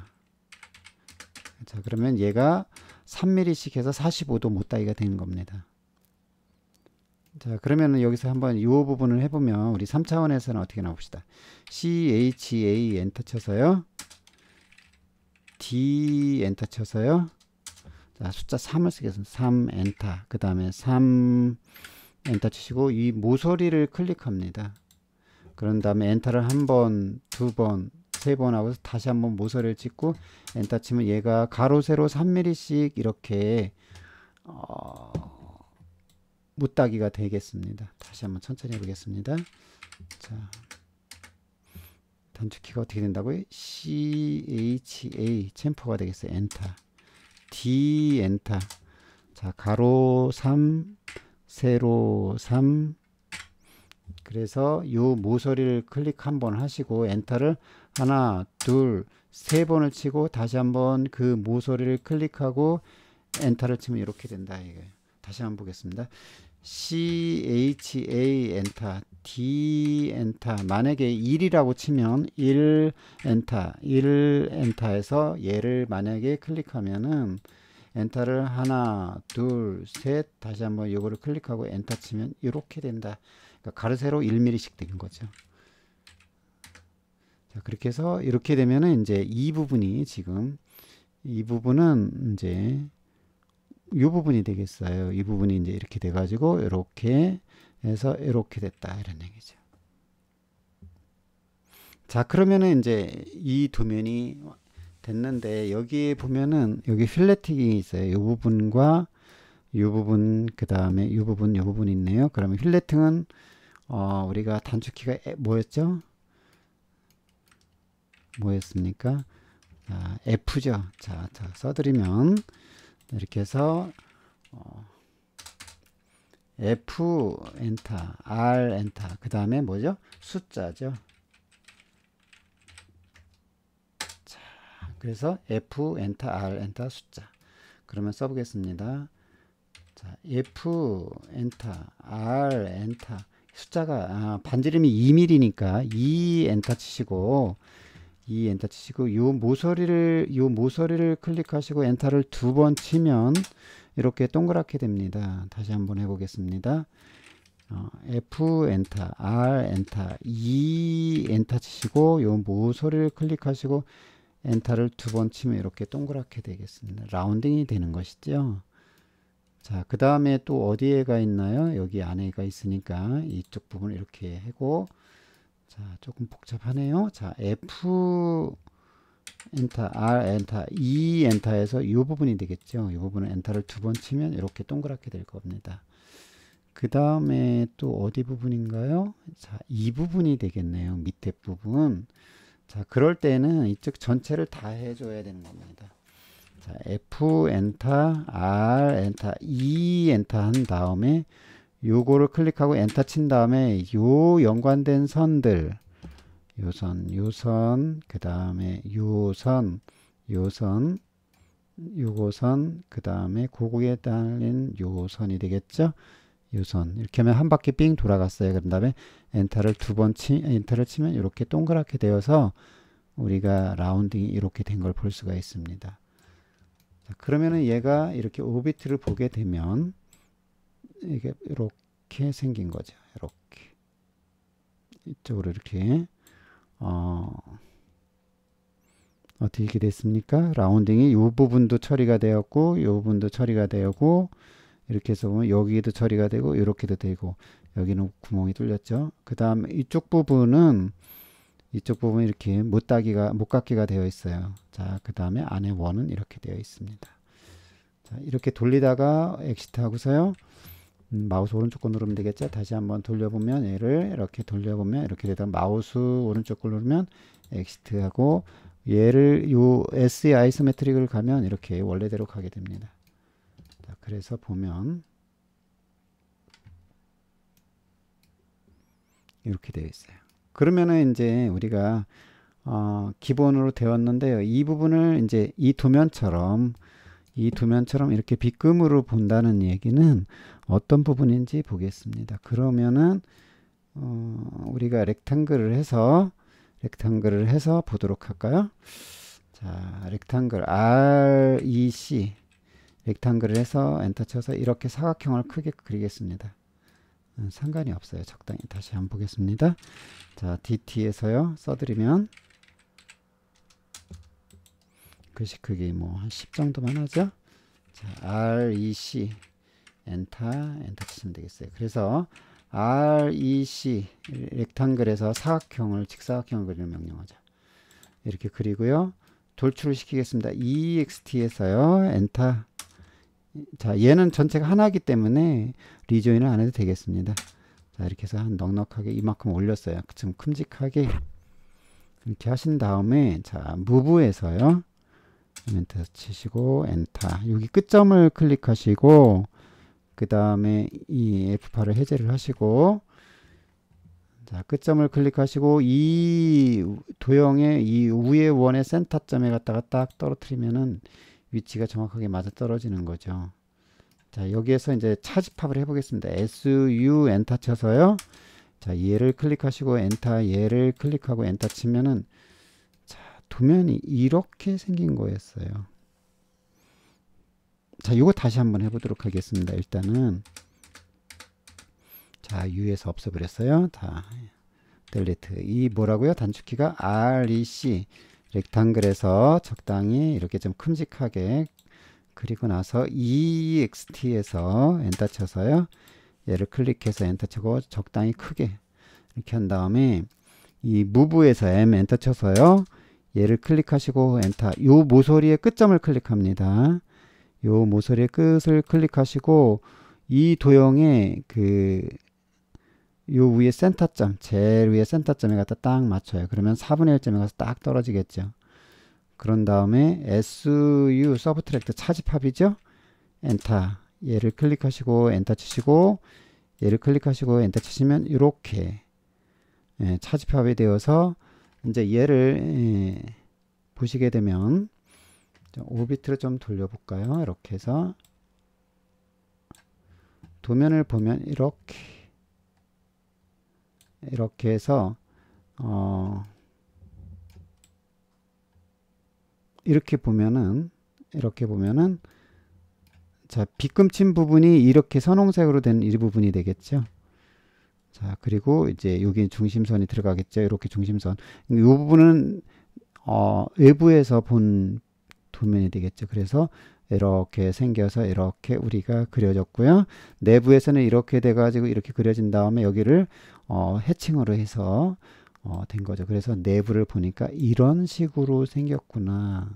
자, 그러면 얘가 3mm씩 해서 45도 못따기가 되는 겁니다. 자, 그러면 여기서 한번 이 부분을 해보면 우리 3차원에서는 어떻게 나옵시다. CHA 엔터 쳐서요. D 엔터 쳐서요. 자, 숫자 3을 쓰겠습니다. 3 엔터. 그 다음에 3 엔터 치시고 이 모서리를 클릭합니다. 그런 다음에 엔터를 한 번, 2번, 3번 하고 다시 한번 모서리를 찍고 엔터 치면 얘가 가로 세로 3mm씩 이렇게 못따기가 되겠습니다. 다시 한번 천천히 해보겠습니다. 자, 단축키가 어떻게 된다고요? CHA 챔퍼가 되겠어요. 엔터. D 엔터. 자, 가로 3 세로 3. 그래서 이 모서리를 클릭 한번 하시고 엔터를 하나 둘 세 번을 치고 다시 한번 그 모서리를 클릭하고 엔터를 치면 이렇게 된다 이거예요. 다시 한번 보겠습니다. CHA 엔터, D 엔터. 만약에 1이라고 치면 1 엔터, 1 엔터에서 얘를 만약에 클릭하면은 엔터를 하나, 둘, 셋 다시 한번 이거를 클릭하고 엔터 치면 이렇게 된다. 그러니까 가로 세로 1mm씩 되는 거죠. 자, 그렇게 해서 이렇게 되면은 이제 이 부분이 지금 이 부분은 이제 이 부분이 되겠어요. 이 부분이 이제 이렇게 돼 가지고 이렇게 해서 이렇게 됐다 이런 얘기죠. 자, 그러면은 이제 이 도면이 됐는데 여기 보면은 여기 필레팅이 있어요. 이 부분과 이 부분 그 다음에 이 부분 있네요. 그러면 필레팅은 우리가 단축키가 뭐였죠? 뭐였습니까? F죠. 자, 써드리면 이렇게 해서 F 엔터, R 엔터. 그 다음에 뭐죠? 숫자죠. 자, 그래서 F 엔터, R 엔터 숫자. 그러면 써보겠습니다. 자, F 엔터, R 엔터. 숫자가 반지름이 2mm니까 2 엔터 치시고 이 엔터 치시고 요 모서리를 클릭하시고 엔터를 2번 치면 이렇게 동그랗게 됩니다. 다시 한번 해보겠습니다. F 엔터, R 엔터, E 엔터 치시고 요 모서리를 클릭하시고 엔터를 두 번 치면 이렇게 동그랗게 되겠습니다. 라운딩이 되는 것이죠. 자, 그 다음에 또 어디에가 있나요? 여기 안에가 있으니까 이쪽 부분 이렇게 하고, 자, 조금 복잡하네요. 자, F 엔터, R 엔터, E 엔터에서 이 부분이 되겠죠. 이 부분은 엔터를 두 번 치면 이렇게 동그랗게 될 겁니다. 그 다음에 또 어디 부분인가요? 자, 이 부분이 되겠네요. 밑에 부분. 자, 그럴 때는 이쪽 전체를 다 해줘야 되는 겁니다. 자, F 엔터, R 엔터, E 엔터 한 다음에 요거를 클릭하고 엔터 친 다음에 요 연관된 선들, 요선, 그 다음에 요선, 요거선, 그 다음에 고구에 달린 요선이 되겠죠? 요선 이렇게 하면 한 바퀴 삥 돌아갔어요. 그런 다음에 엔터를 엔터를 치면 이렇게 동그랗게 되어서 우리가 라운딩이 이렇게 된 걸 볼 수가 있습니다. 자, 그러면은 얘가 이렇게 오비트를 보게 되면 이게 이렇게 생긴 거죠. 이렇게 이쪽으로 이렇게 어떻게 됐습니까? 라운딩이 이 부분도 처리가 되었고 이 부분도 처리가 되었고 이렇게 해서 보면 여기도 처리가 되고 이렇게도 되고 여기는 구멍이 뚫렸죠. 그 다음 이쪽 부분은 이렇게 못깎기가 되어 있어요. 자, 그 다음에 안에 원은 이렇게 되어 있습니다. 자, 이렇게 돌리다가 엑시트 하고서요. 마우스 오른쪽 거 누르면 되겠죠. 다시 한번 돌려보면 얘를 이렇게 돌려보면 이렇게 되다가 마우스 오른쪽 거 누르면 엑시트 하고 얘를 요 S의 아이소메트릭을 가면 이렇게 원래대로 가게 됩니다. 자, 그래서 보면 이렇게 되어 있어요. 그러면은 이제 우리가 기본으로 되었는데요. 이 부분을 이제 이 도면처럼 이렇게 빗금으로 본다는 얘기는 어떤 부분인지 보겠습니다. 그러면은 우리가 렉탱글을 해서 보도록 할까요? 자, 렉탱글 REC 렉탱글을 해서 엔터 쳐서 이렇게 사각형을 크게 그리겠습니다. 상관이 없어요. 적당히 다시 한번 보겠습니다. 자, DT에서요. 써드리면 글씨 크기 뭐 한 10 정도만 하죠. 자, REC 엔터 치시면 되겠어요. 그래서 REC 렉탱글에서 직사각형을 그리는 명령어죠. 이렇게 그리고요. 돌출을 시키겠습니다. EXT에서요. 엔터. 자, 얘는 전체가 하나이기 때문에 리조인을 안 해도 되겠습니다. 자, 이렇게 해서 한 넉넉하게 이만큼 올렸어요. 좀 큼직하게 이렇게 하신 다음에 자, 무브에서요. 엔터 치시고 엔터. 여기 끝점을 클릭하시고 그 다음에 이 F8을 해제를 하시고 자, 끝점을 클릭하시고 이 도형의 이 위의 원의 센터점에 갖다가 딱 떨어뜨리면은 위치가 정확하게 맞아 떨어지는 거죠. 자, 여기에서 이제 차집합을 해보겠습니다. SU 엔터 쳐서요. 자, 얘를 클릭하시고 엔터, 얘를 클릭하고 엔터 치면은 자, 도면이 이렇게 생긴 거였어요. 자, 이거 다시 한번 해보도록 하겠습니다. 일단은 자, U에서 없애버렸어요. 자, 델리트. 이 뭐라고요? 단축키가 REC 렉탱글에서 적당히 이렇게 좀 큼직하게 그리고 나서 EXT에서 엔터 쳐서요. 얘를 클릭해서 엔터 치고 적당히 크게 이렇게 한 다음에 이 무브에서 M 엔터 쳐서요. 얘를 클릭하시고 엔터. 요 모서리의 끝점을 클릭합니다. 요 모서리의 끝을 클릭하시고 이 도형의 요 위에 센터점, 제일 위에 센터점에 갖다 딱 맞춰요. 그러면 4분의 1점에 가서 딱 떨어지겠죠. 그런 다음에 SU 서브트랙트 차집합이죠. 엔터. 얘를 클릭하시고 엔터 치시고 얘를 클릭하시고 엔터 치시면 이렇게 차집합이 되어서 이제 얘를 보시게 되면 오비트를 좀 돌려볼까요? 이렇게 해서 도면을 보면 이렇게 해서 이렇게 보면은 자, 빗금친 부분이 이렇게 선홍색으로 된 이 부분이 되겠죠. 자, 그리고 이제 여기 중심선이 들어가겠죠. 이렇게 중심선. 이 부분은 외부에서 본 도면이 되겠죠. 그래서 이렇게 생겨서 이렇게 우리가 그려졌고요. 내부에서는 이렇게 돼가지고 이렇게 그려진 다음에 여기를 해칭으로 해서 된 거죠. 그래서 내부를 보니까 이런 식으로 생겼구나.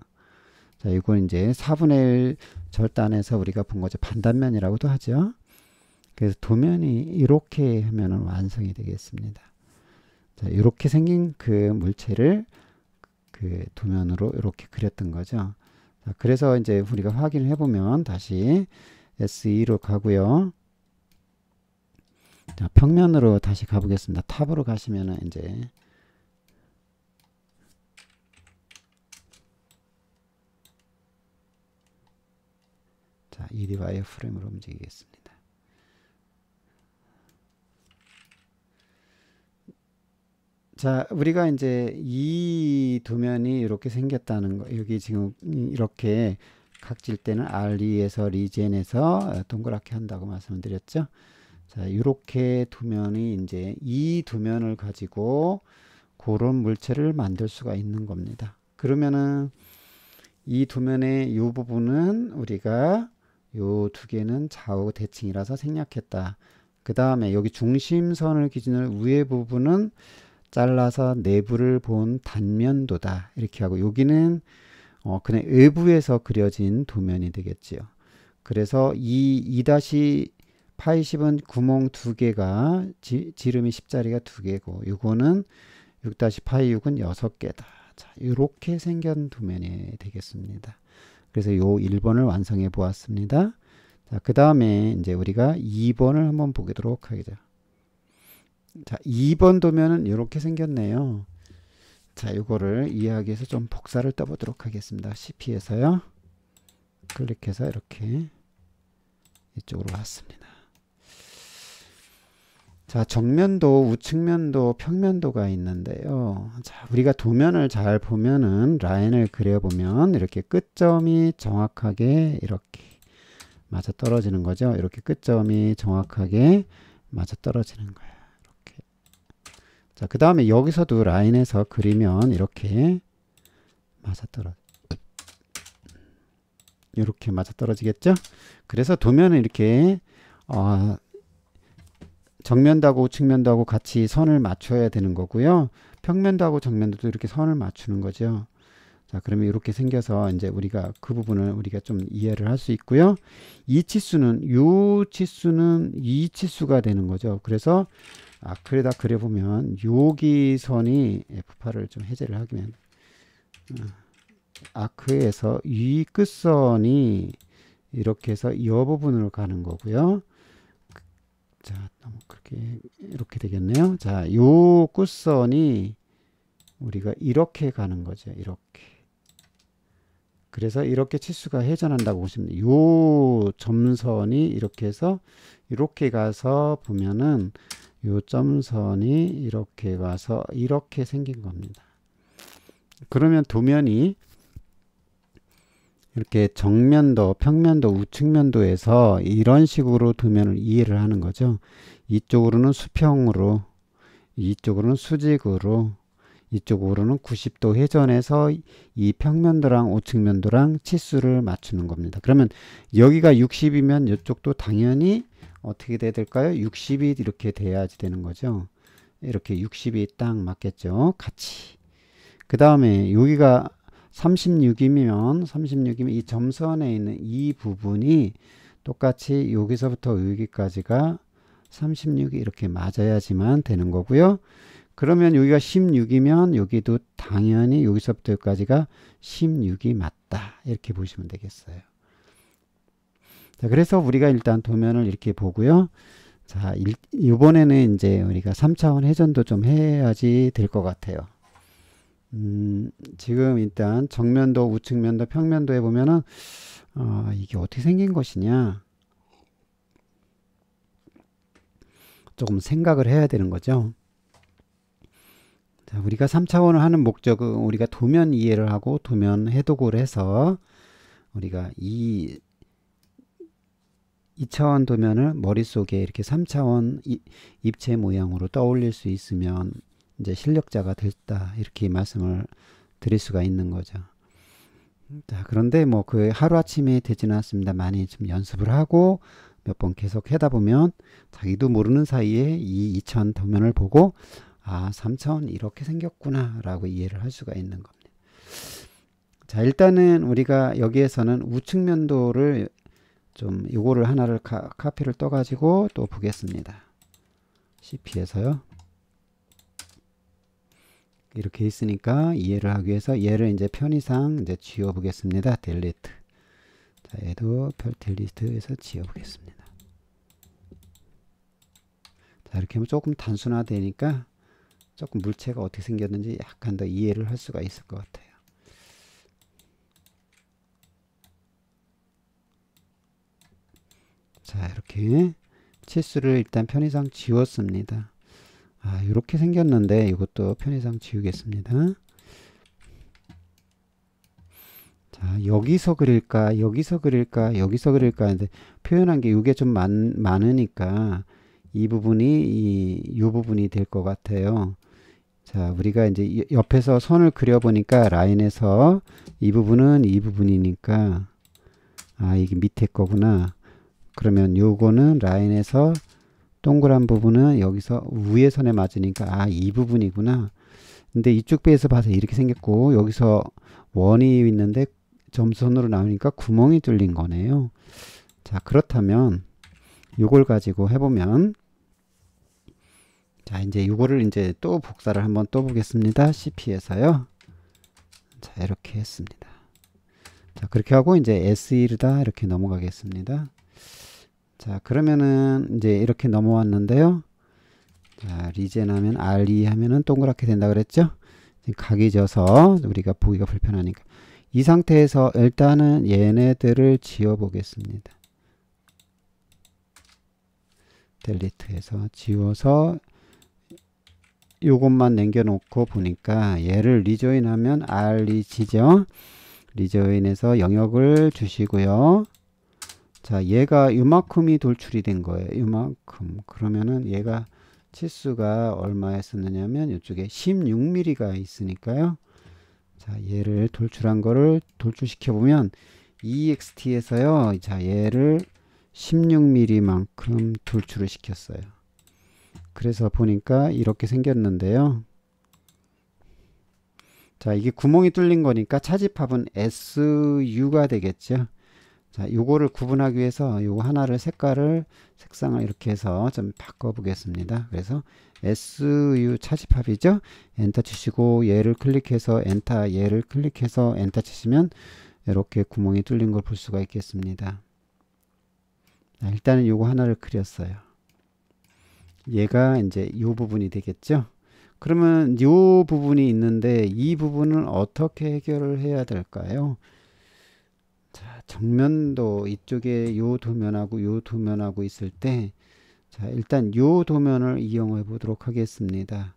자, 이건 이제 4분의 1 절단에서 우리가 본 거죠. 반단면이라고도 하죠. 그래서 도면이 이렇게 하면 완성이 되겠습니다. 자, 이렇게 생긴 그 물체를 그 도면으로 이렇게 그렸던 거죠. 자, 그래서 이제 우리가 확인을 해보면 다시 S2로 가고요. 자, 평면으로 다시 가보겠습니다. 탑으로 가시면은 이제 자, 2D 와이어 프레임으로 움직이겠습니다. 자, 우리가 이제 이 도면이 이렇게 생겼다는 거, 여기 지금 이렇게 각질 때는 RE에서 리젠에서 동그랗게 한다고 말씀드렸죠. 자, 이렇게 도면이 이제 이 도면을 가지고 그런 물체를 만들 수가 있는 겁니다. 그러면은 이 도면의 이 부분은 우리가 요 두 개는 좌우 대칭이라서 생략했다. 그 다음에 여기 중심선을 기준으로 위에 부분은 잘라서 내부를 본 단면도다. 이렇게 하고 여기는 그냥 외부에서 그려진 도면이 되겠지요. 그래서 이 2-파이10은 구멍 2개가 지름이 10자리가 2개고 요거는 6-파이6은 6개다. 자, 이렇게 생긴 도면이 되겠습니다. 그래서 요 1번을 완성해 보았습니다. 자, 그 다음에 이제 우리가 2번을 한번 보도록 하겠죠. 자, 2번 도면은 이렇게 생겼네요. 자, 이거를 이해하기 위해서 좀 복사를 떠보도록 하겠습니다. CP에서요. 클릭해서 이렇게 이쪽으로 왔습니다. 자, 정면도, 우측면도, 평면도가 있는데요. 자, 우리가 도면을 잘 보면은 라인을 그려보면 이렇게 끝점이 정확하게 이렇게 맞아 떨어지는 거죠. 이렇게 끝점이 정확하게 맞아 떨어지는 거예요. 이렇게. 자, 그 다음에 여기서도 라인에서 그리면 이렇게 맞아 떨어져. 이렇게 맞아 떨어지겠죠? 그래서 도면은 이렇게 정면도 하고 우측면도 하고 같이 선을 맞춰야 되는 거고요. 평면도 하고 정면도도 이렇게 선을 맞추는 거죠. 자, 그러면 이렇게 생겨서 이제 우리가 그 부분을 우리가 좀 이해를 할 수 있고요. 이 치수는 이 치수가 되는 거죠. 그래서 아크에다 그려보면 여기 선이 F8을 좀 해제를 하면 아크에서 이 끝선이 이렇게 해서 이 부분으로 가는 거고요. 자, 너무 그렇게 이렇게 되겠네요. 자, 요 끝선이 우리가 이렇게 가는 거죠. 이렇게. 그래서 이렇게 치수가 회전한다고 보시면 돼요. 요 점선이 이렇게 해서 이렇게 가서 보면은 요 점선이 이렇게 가서 이렇게 생긴 겁니다. 그러면 도면이 이렇게 정면도, 평면도, 우측면도에서 이런 식으로 도면을 이해를 하는 거죠. 이쪽으로는 수평으로, 이쪽으로는 수직으로, 이쪽으로는 90도 회전해서 이 평면도랑 우측면도랑 치수를 맞추는 겁니다. 그러면 여기가 60이면 이쪽도 당연히 어떻게 돼야 될까요? 60이 이렇게 돼야지 되는 거죠. 이렇게 60이 딱 맞겠죠. 같이. 그 다음에 여기가 36이면 이 점선에 있는 이 부분이 똑같이 여기서부터 여기까지가 36이 이렇게 맞아야지만 되는 거고요. 그러면 여기가 16이면 여기도 당연히 여기서부터 여기까지가 16이 맞다. 이렇게 보시면 되겠어요. 자, 그래서 우리가 일단 도면을 이렇게 보고요. 자, 이번에는 이제 우리가 3차원 회전도 좀 해야지 될 것 같아요. 지금 일단 정면도, 우측면도, 평면도 해보면은, 이게 어떻게 생긴 것이냐. 조금 생각을 해야 되는 거죠. 자, 우리가 3차원을 하는 목적은 우리가 도면 이해를 하고 도면 해독을 해서 우리가 이 2차원 도면을 머릿속에 이렇게 3차원 입체 모양으로 떠올릴 수 있으면 이제 실력자가 됐다, 이렇게 말씀을 드릴 수가 있는 거죠. 자, 그런데 뭐 그 하루아침에 되지는 않습니다. 많이 좀 연습을 하고 몇 번 계속 하다 보면 자기도 모르는 사이에 이 2차원 도면을 보고 아, 3차원 이렇게 생겼구나 라고 이해를 할 수가 있는 겁니다. 자, 일단은 우리가 여기에서는 우측면도를 좀 요거를 하나를 카피를 떠 가지고 또 보겠습니다. CP에서요. 이렇게 있으니까 이해를 하기 위해서 얘를 이제 편의상 이제 지워 보겠습니다. 델리트. 자, 얘도 델리트에서 지워 보겠습니다. 자, 이렇게 하면 조금 단순화되니까 조금 물체가 어떻게 생겼는지 약간 더 이해를 할 수가 있을 것 같아요. 자, 이렇게 치수를 일단 편의상 지웠습니다. 아, 이렇게 생겼는데 이것도 편의상 지우겠습니다. 자, 여기서 그릴까, 여기서 그릴까, 여기서 그릴까 하는데 표현한 게 이게 좀 많으니까 이 부분이 이 부분이 될 것 같아요. 자, 우리가 이제 옆에서 선을 그려보니까 라인에서 이 부분은 이 부분이니까 아, 이게 밑에 거구나. 그러면 요거는 라인에서 동그란 부분은 여기서 위에 선에 맞으니까 아, 이 부분이구나. 근데 이쪽 배에서 봐서 이렇게 생겼고 여기서 원이 있는데 점선으로 나오니까 구멍이 뚫린 거네요. 자, 그렇다면 요걸 가지고 해보면 자, 이제 요거를 이제 또 복사를 한번 또 보겠습니다. CP에서요. 자, 이렇게 했습니다. 자, 그렇게 하고 이제 S1이다 이렇게 넘어가겠습니다. 자, 그러면은 이제 이렇게 넘어왔는데요. 자, 리젠 하면 R2 하면은 동그랗게 된다 그랬죠? 지금 각이 져서 우리가 보기가 불편하니까 이 상태에서 일단은 얘네들을 지워 보겠습니다. 델리트해서 지워서 요것만 남겨놓고 보니까 얘를 리조인 하면 R2 지죠? 리조인해서 영역을 주시고요. 자, 얘가 요만큼이 돌출이 된 거예요. 요만큼. 그러면은 얘가 치수가 얼마였었느냐면 이쪽에 16mm가 있으니까요. 자, 얘를 돌출한 거를 돌출시켜 보면 EXT에서요. 자, 얘를 16mm만큼 돌출을 시켰어요. 그래서 보니까 이렇게 생겼는데요. 자, 이게 구멍이 뚫린 거니까 차집합은 SU가 되겠죠. 자, 요거를 구분하기 위해서 요거 하나를 색상을 이렇게 해서 좀 바꿔 보겠습니다. 그래서 SU 차집합이죠. 엔터 치시고 얘를 클릭해서 엔터, 얘를 클릭해서 엔터 치시면 이렇게 구멍이 뚫린 걸 볼 수가 있겠습니다. 자, 일단은 요거 하나를 그렸어요. 얘가 이제 요 부분이 되겠죠. 그러면 요 부분이 있는데 이 부분은 어떻게 해결을 해야 될까요? 자, 정면도 이쪽에 요 도면하고 요 도면하고 있을 때 자, 일단 요 도면을 이용해 보도록 하겠습니다.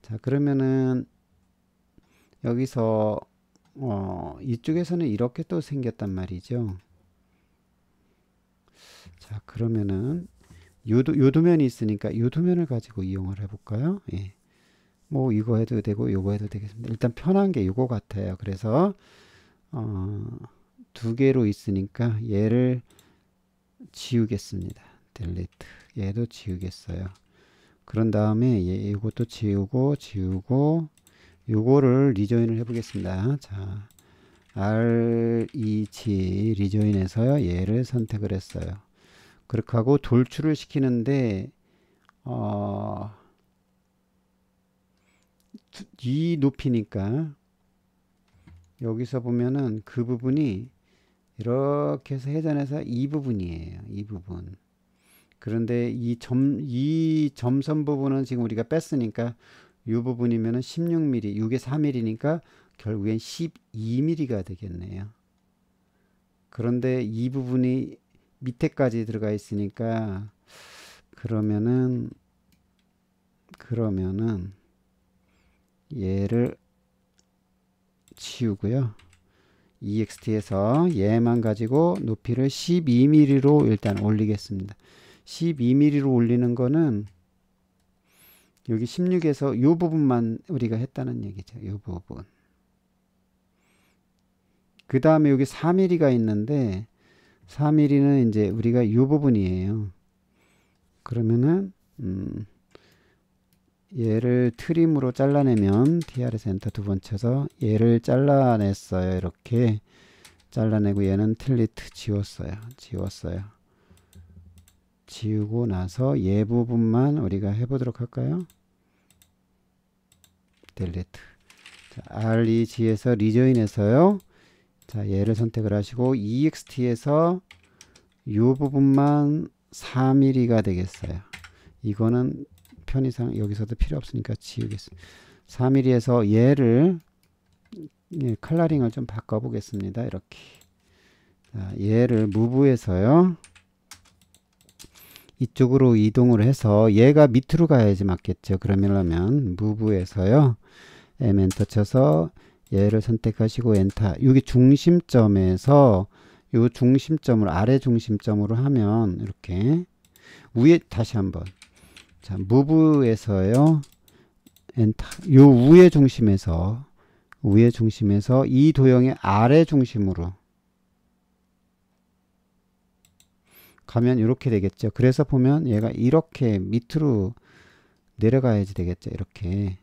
자, 그러면은 여기서 이쪽에서는 이렇게 또 생겼단 말이죠. 자, 그러면은 요 도면이 있으니까 요 도면을 가지고 이용을 해볼까요? 예. 뭐 이거 해도 되고 요거 해도 되겠습니다. 일단 편한 게 요거 같아요. 그래서 두 개로 있으니까 얘를 지우겠습니다. 델리트. 얘도 지우겠어요. 그런 다음에 이것도 지우고 요거를 리조인을 해보겠습니다. 자, R2G 리조인해서요. 얘를 선택을 했어요. 그렇게 하고 돌출을 시키는데 이 높이니까 여기서 보면은 그 부분이 이렇게 해서 회전해서 이 부분이에요. 이 부분. 그런데 이 점선 부분은 지금 우리가 뺐으니까 이 부분이면은 16mm, 이게 4mm니까 결국엔 12mm가 되겠네요. 그런데 이 부분이 밑에까지 들어가 있으니까 그러면은 얘를 치우고요. EXT에서 얘만 가지고 높이를 12mm로 일단 올리겠습니다. 12mm로 올리는 거는 여기 16에서 이 부분만 우리가 했다는 얘기죠. 이 부분. 그 다음에 여기 4mm가 있는데 4mm는 이제 우리가 이 부분이에요. 그러면은 얘를 트림으로 잘라내면 TRS 엔터 두 번 쳐서 얘를 잘라냈어요. 이렇게 잘라내고 얘는 틸리트 지웠어요. 지우고 나서 얘 부분만 우리가 해보도록 할까요? 딜리트. 자, REG에서 리조인에서요. 자, 얘를 선택을 하시고 EXT에서 이 부분만 4mm가 되겠어요. 이거는 편의상 여기서도 필요 없으니까 지우겠습니다. 4mm에서 얘를 컬러링을 좀 바꿔보겠습니다. 이렇게. 자, 얘를 무브에서요. 이쪽으로 이동을 해서 얘가 밑으로 가야지 맞겠죠. 그러면 무브에서요. M 엔터 쳐서 얘를 선택하시고 엔터. 여기 중심점에서 요 중심점을 아래 중심점으로 하면 이렇게 위에 다시 한번 자 무브에서요 엔터 요 위에 중심에서 이 도형의 아래 중심으로 가면 이렇게 되겠죠. 그래서 보면 얘가 이렇게 밑으로 내려가야지 되겠죠. 이렇게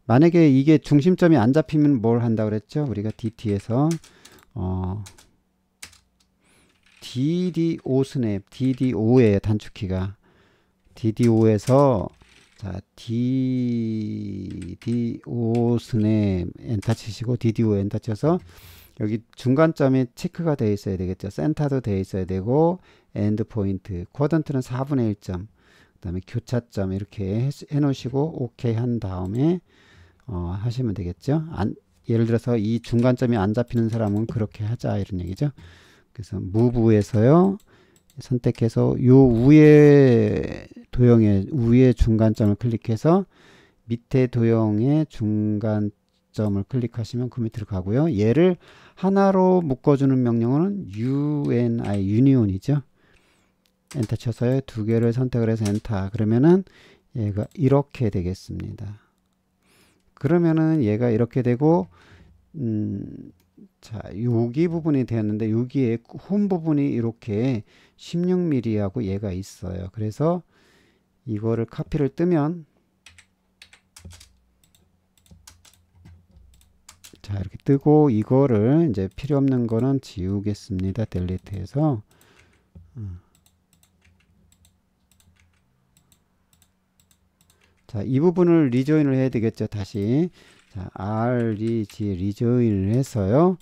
만약에 이게 중심점이 안 잡히면 뭘 한다 그랬죠? 우리가 DT에서 DD5 스냅, DD5의 단축키가 DD5에서 자 DD5 스냅 엔터 치시고 DD5 엔터 쳐서 여기 중간점이 체크가 되어 있어야 되겠죠. 센터도 되어 있어야 되고 엔드 포인트, 쿼던트는 4분의 1점, 그 다음에 교차점 이렇게 해놓으시고 오케이 한 다음에 하시면 되겠죠. 예를 들어서 이 중간점이 안 잡히는 사람은 그렇게 하자 이런 얘기죠. 그래서 무브에서요 선택해서 요 위에 도형의 위에 중간점을 클릭해서 밑에 도형의 중간점을 클릭하시면 그 밑으로 가고요. 얘를 하나로 묶어주는 명령어는 UNI 유니온이죠. 엔터 쳐서요 두 개를 선택을 해서 엔터. 그러면은 얘가 이렇게 되겠습니다. 그러면은 얘가 이렇게 되고 자 여기 부분이 되었는데 여기에 홈 부분이 이렇게 16mm하고 얘가 있어요. 그래서 이거를 카피를 뜨면 자 이렇게 뜨고 이거를 이제 필요 없는 거는 지우겠습니다. 델리트해서 자, 이 부분을 리조인을 해야 되겠죠. 다시 자, REG 리조인을 해서요.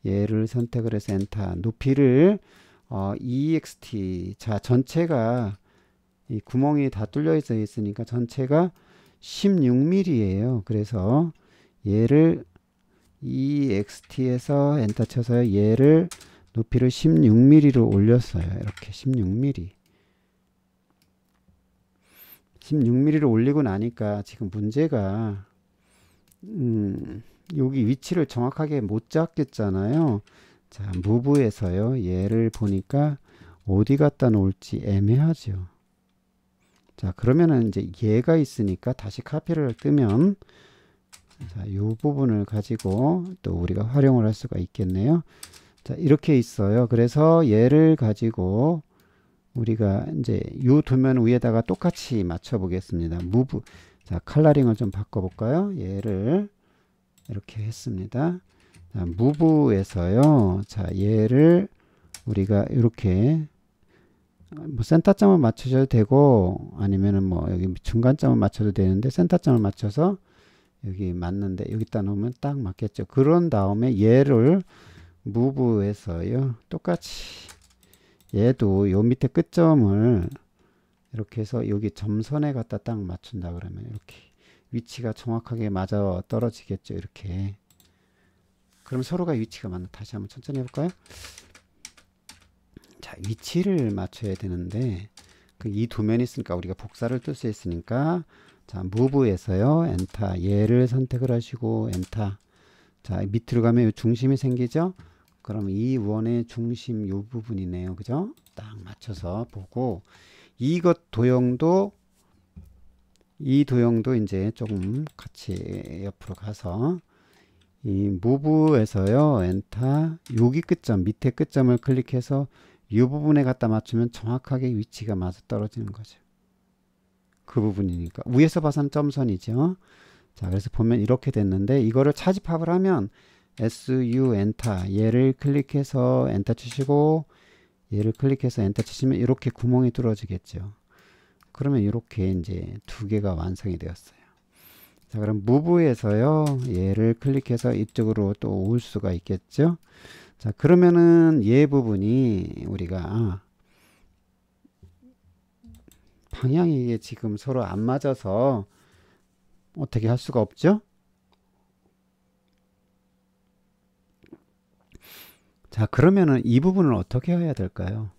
얘를 선택을 해서 엔터. 높이를 EXT 자 전체가 이 구멍이 다 뚫려 있으니까 전체가 16mm예요. 그래서 얘를 EXT에서 엔터 쳐서요. 얘를 높이를 16mm로 올렸어요. 이렇게 16mm를 올리고 나니까 지금 문제가 여기 위치를 정확하게 못 잡겠잖아요. 자, 무브에서요. 얘를 보니까 어디 갖다 놓을지 애매하죠. 자, 그러면은 이제 얘가 있으니까 다시 카피를 뜨면 자, 이 부분을 가지고 또 우리가 활용을 할 수가 있겠네요. 자, 이렇게 있어요. 그래서 얘를 가지고 우리가 이제 이 도면 위에다가 똑같이 맞춰 보겠습니다. 무브. 자, 컬러링을 좀 바꿔 볼까요? 얘를 이렇게 했습니다. 자, 무브에서요. 자, 얘를 우리가 이렇게 뭐 센터점을 맞추셔도 되고 아니면은 뭐 여기 중간점을 맞춰도 되는데 센터점을 맞춰서 여기 맞는데 여기다 놓으면 딱 맞겠죠. 그런 다음에 얘를 무브에서요. 똑같이 얘도 요 밑에 끝점을 이렇게 해서 여기 점선에 갖다 딱 맞춘다 그러면 이렇게 위치가 정확하게 맞아 떨어지겠죠. 이렇게. 그럼 서로가 위치가 맞나? 다시 한번 천천히 해볼까요? 자, 위치를 맞춰야 되는데 이 도면이 있으니까 우리가 복사를 뜰 수 있으니까 자, 무브에서요. 엔터. 얘를 선택을 하시고 엔터. 자, 밑으로 가면 이 중심이 생기죠. 그럼 이 원의 중심 요 부분이네요. 그죠? 딱 맞춰서 보고 이것 도형도 이 도형도 이제 조금 같이 옆으로 가서 이 무브에서요 엔터 여기 끝점 밑에 끝점을 클릭해서 이 부분에 갖다 맞추면 정확하게 위치가 맞아 떨어지는 거죠. 그 부분이니까 위에서 봐서는 점선이죠. 자, 그래서 보면 이렇게 됐는데 이거를 차집합을 하면 SU 엔터 얘를 클릭해서 엔터 치시고 얘를 클릭해서 엔터 치시면 이렇게 구멍이 뚫어지겠죠. 그러면 이렇게 이제 두 개가 완성이 되었어요. 자, 그럼 무브에서요 얘를 클릭해서 이쪽으로 또 올 수가 있겠죠. 자, 그러면은 얘 부분이 우리가 방향이 이게 지금 서로 안 맞아서 어떻게 할 수가 없죠. 자, 그러면은 이 부분을 어떻게 해야 될까요?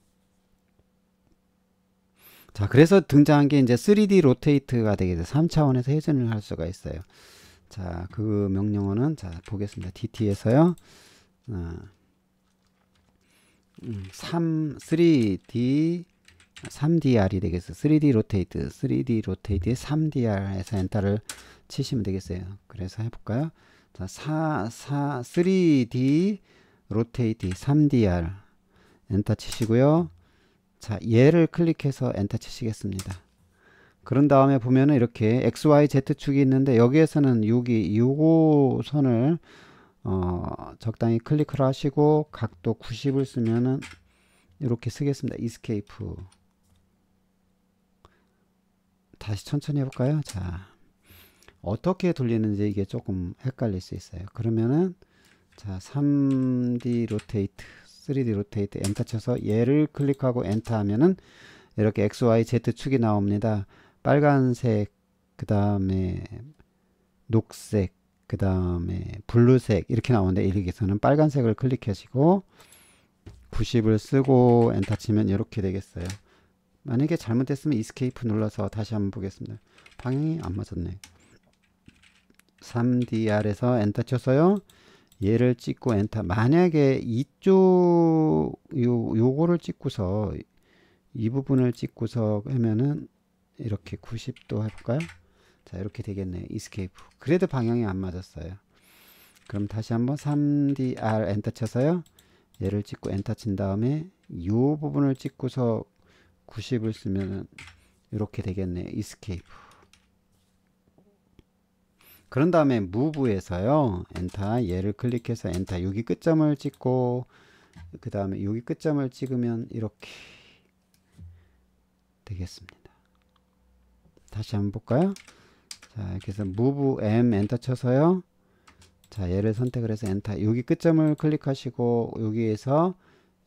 자, 그래서 등장한 게 이제 3D 로테이트가 되겠죠. 3차원에서 회전을 할 수가 있어요. 자, 그 명령어는 자, 보겠습니다. DT에서요. 3DR이 되겠어요. 3D 로테이트, 3D 로테이트에 3DR에서 엔터를 치시면 되겠어요. 그래서 해볼까요? 자, 3D 로테이트 3DR 엔터 치시고요. 자, 얘를 클릭해서 엔터 치시겠습니다. 그런 다음에 보면은 이렇게 XYZ축이 있는데 여기에서는 여기 요거 선을 적당히 클릭을 하시고 각도 90을 쓰면은 이렇게 쓰겠습니다. 이스케이프. 다시 천천히 해볼까요? 자, 어떻게 돌리는지 이게 조금 헷갈릴 수 있어요. 그러면은 자, 3D 로테이트 3D 로테이트 엔터 쳐서 얘를 클릭하고 엔터 하면은 이렇게 XYZ축이 나옵니다. 빨간색, 그 다음에 녹색, 그 다음에 블루색 이렇게 나오는데 여기서는 빨간색을 클릭하시고 90을 쓰고 엔터 치면 이렇게 되겠어요. 만약에 잘못됐으면 이스케이프 눌러서 다시 한번 보겠습니다. 방향이 안 맞았네. 3DR에서 엔터 쳐서요. 얘를 찍고 엔터. 만약에 이쪽 요거를 찍고서 이 부분을 찍고서 하면은 이렇게 90도 해볼까요? 자, 이렇게 되겠네요. 이스케이프. 그래도 방향이 안 맞았어요. 그럼 다시 한번 3DR 엔터 쳐서요. 얘를 찍고 엔터 친 다음에 이 부분을 찍고서 90을 쓰면은 이렇게 되겠네요. 이스케이프. 그런 다음에 무브에서요. 엔터 얘를 클릭해서 엔터 여기 끝점을 찍고 그 다음에 여기 끝점을 찍으면 이렇게 되겠습니다. 다시 한번 볼까요? 자, 이렇게 해서 move M 엔터 쳐서요. 자, 얘를 선택을 해서 엔터 여기 끝점을 클릭하시고 여기에서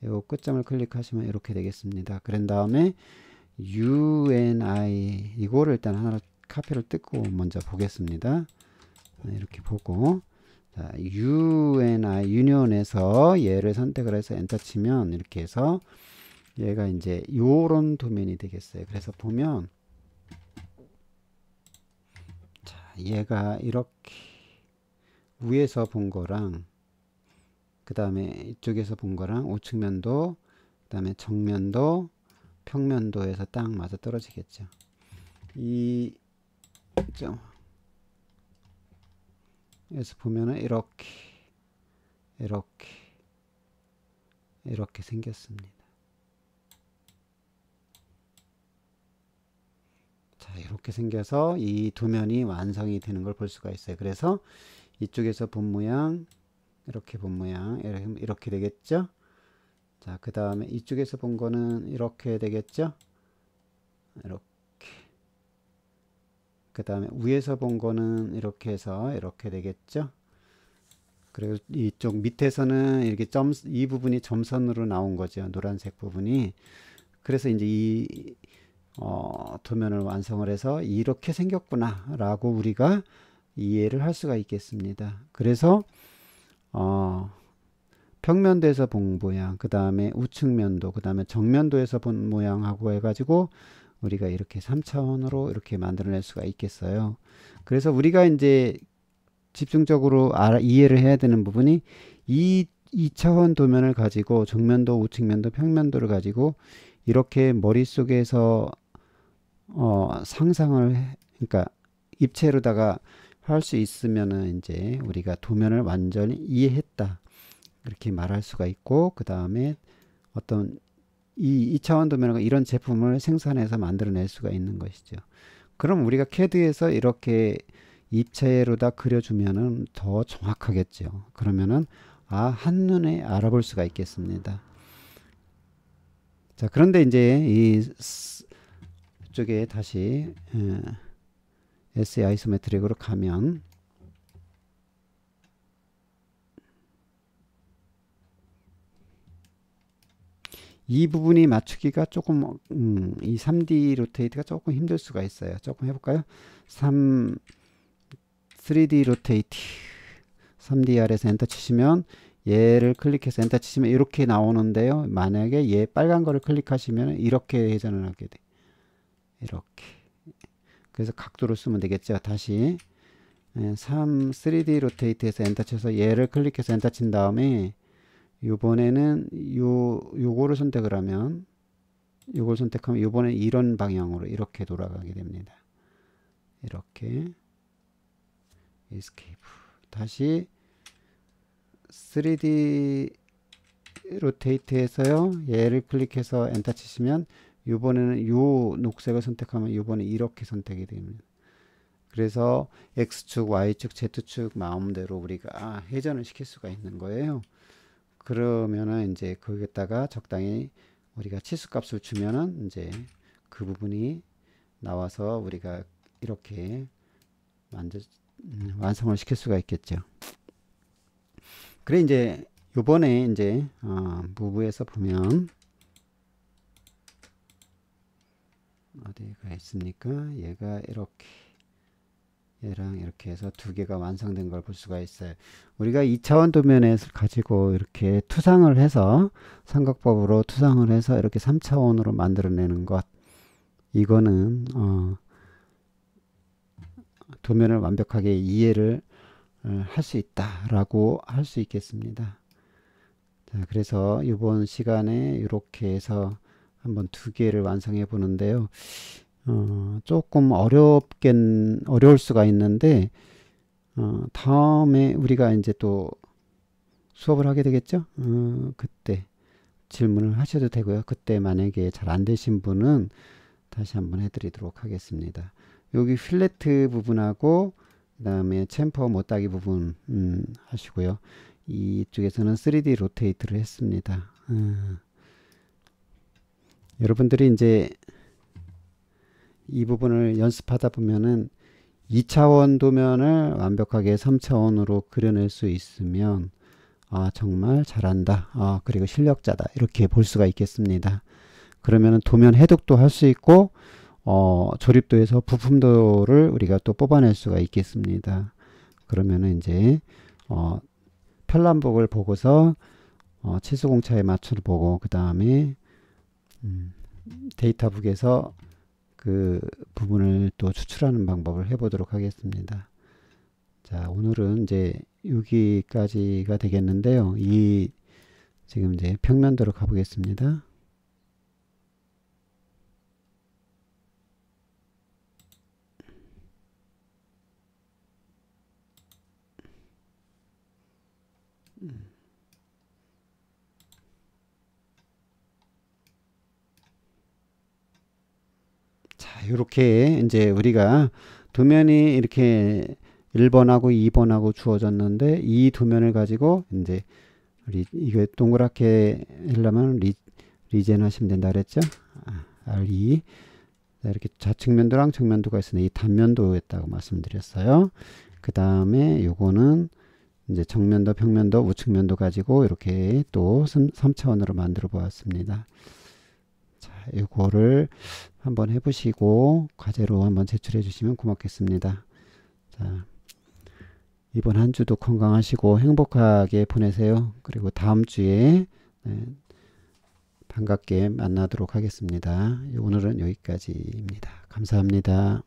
요 끝점을 클릭하시면 이렇게 되겠습니다. 그런 다음에 UNI 이거를 일단 하나 카피를 뜯고 먼저 보겠습니다. 이렇게 보고 자, UNI 유니온에서 얘를 선택을 해서 엔터 치면 이렇게 해서 얘가 이제 요런 도면이 되겠어요. 그래서 보면 자, 얘가 이렇게 위에서 본 거랑 그 다음에 이쪽에서 본 거랑 우측면도 그 다음에 정면도 평면도에서 딱 맞아 떨어지겠죠. 이 점 여기서 보면은 이렇게 생겼습니다. 자, 이렇게 생겨서 이 도면이 완성이 되는 걸 볼 수가 있어요. 그래서 이쪽에서 본 모양 이렇게 본 모양 이렇게 되겠죠. 자, 그 다음에 이쪽에서 본 거는 이렇게 되겠죠. 이렇게 그 다음에 위에서 본 거는 이렇게 해서 이렇게 되겠죠. 그리고 이쪽 밑에서는 이렇게 이 부분이 점선으로 나온 거죠. 노란색 부분이. 그래서 이제 이 도면을 완성을 해서 이렇게 생겼구나 라고 우리가 이해를 할 수가 있겠습니다. 그래서 평면도에서 본 모양, 그 다음에 우측면도, 그 다음에 정면도에서 본 모양하고 해가지고 우리가 이렇게 3차원으로 이렇게 만들어낼 수가 있겠어요. 그래서 우리가 이제 집중적으로 이해를 해야 되는 부분이 이 2차원 도면을 가지고 정면도, 우측면도, 평면도를 가지고 이렇게 머릿속에서 상상을 그러니까 입체로다가 할 수 있으면은 이제 우리가 도면을 완전히 이해했다 이렇게 말할 수가 있고, 그 다음에 어떤 이 2차원 도면과 이런 제품을 생산해서 만들어낼 수가 있는 것이죠. 그럼 우리가 CAD에서 이렇게 입체로다 그려주면은 더 정확하겠죠. 그러면은 한눈에 알아볼 수가 있겠습니다. 자, 그런데 이제 이쪽에 다시 SA 아이소메트릭으로 가면 이 부분이 맞추기가 조금 이 3D 로테이트가 조금 힘들 수가 있어요. 조금 해볼까요? 3D 로테이트 3DR에서 엔터 치시면 얘를 클릭해서 엔터 치시면 이렇게 나오는데요. 만약에 얘 빨간 거를 클릭하시면 이렇게 회전을 하게 돼. 이렇게. 그래서 각도를 쓰면 되겠죠. 다시 3D 로테이트에서 엔터 쳐서 얘를 클릭해서 엔터 친 다음에 이번에는 요거를 선택을 하면 요걸 선택하면 이번에 이런 방향으로 이렇게 돌아가게 됩니다. 이렇게 에스케이프 다시 3D 로테이트에서요 얘를 클릭해서 엔터 치시면 이번에는 요 녹색을 선택하면 이번에 이렇게 선택이 됩니다. 그래서 X축, Y축, Z축 마음대로 우리가 회전을 시킬 수가 있는 거예요. 그러면은 이제 거기에다가 적당히 우리가 치수값을 주면은 이제 그 부분이 나와서 우리가 이렇게 완성을 시킬 수가 있겠죠. 그래 이제 요번에 이제 무브에서 보면 어디가 있습니까? 얘가 이렇게 얘랑 이렇게 해서 두 개가 완성된 걸 볼 수가 있어요. 우리가 2차원 도면을 가지고 이렇게 투상을 해서 삼각법으로 투상을 해서 이렇게 3차원으로 만들어내는 것, 이거는 도면을 완벽하게 이해를 할 수 있다라고 할 수 있겠습니다. 자, 그래서 이번 시간에 이렇게 해서 한번 두 개를 완성해 보는데요. 조금 어려울 수가 있는데, 다음에 우리가 이제 또 수업을 하게 되겠죠? 그때 질문을 하셔도 되고요. 그때 만약에 잘 안 되신 분은 다시 한번 해드리도록 하겠습니다. 여기 필레트 부분하고, 그 다음에 챔퍼 못따기 부분, 하시고요. 이쪽에서는 3D 로테이트를 했습니다. 여러분들이 이제 이 부분을 연습하다 보면은 2차원 도면을 완벽하게 3차원으로 그려낼 수 있으면 정말 잘한다. 그리고 실력자다. 이렇게 볼 수가 있겠습니다. 그러면은 도면 해독도 할 수 있고 조립도 해서 부품도를 우리가 또 뽑아낼 수가 있겠습니다. 그러면은 이제 편람복을 보고서 치수공차의 맞춤을 보고 그 다음에 데이터북에서 그 부분을 또 추출하는 방법을 해보도록 하겠습니다. 자, 오늘은 이제 여기까지가 되겠는데요. 지금 이제 평면도로 가보겠습니다. 이렇게 이제 우리가 도면이 이렇게 1번하고 2번하고 주어졌는데 이 도면을 가지고 이제 이거 동그랗게 하려면 리젠 하시면 된다 그랬죠? R2 이렇게 좌측면도랑 측면도가 있으니 이 단면도였다고 말씀드렸어요. 그 다음에 요거는 이제 정면도, 평면도, 우측면도 가지고 이렇게 또 3차원으로 만들어 보았습니다. 자, 요거를 한번 해보시고 과제로 한번 제출해 주시면 고맙겠습니다. 자, 이번 한 주도 건강하시고 행복하게 보내세요. 그리고 다음 주에 반갑게 만나도록 하겠습니다. 오늘은 여기까지입니다. 감사합니다.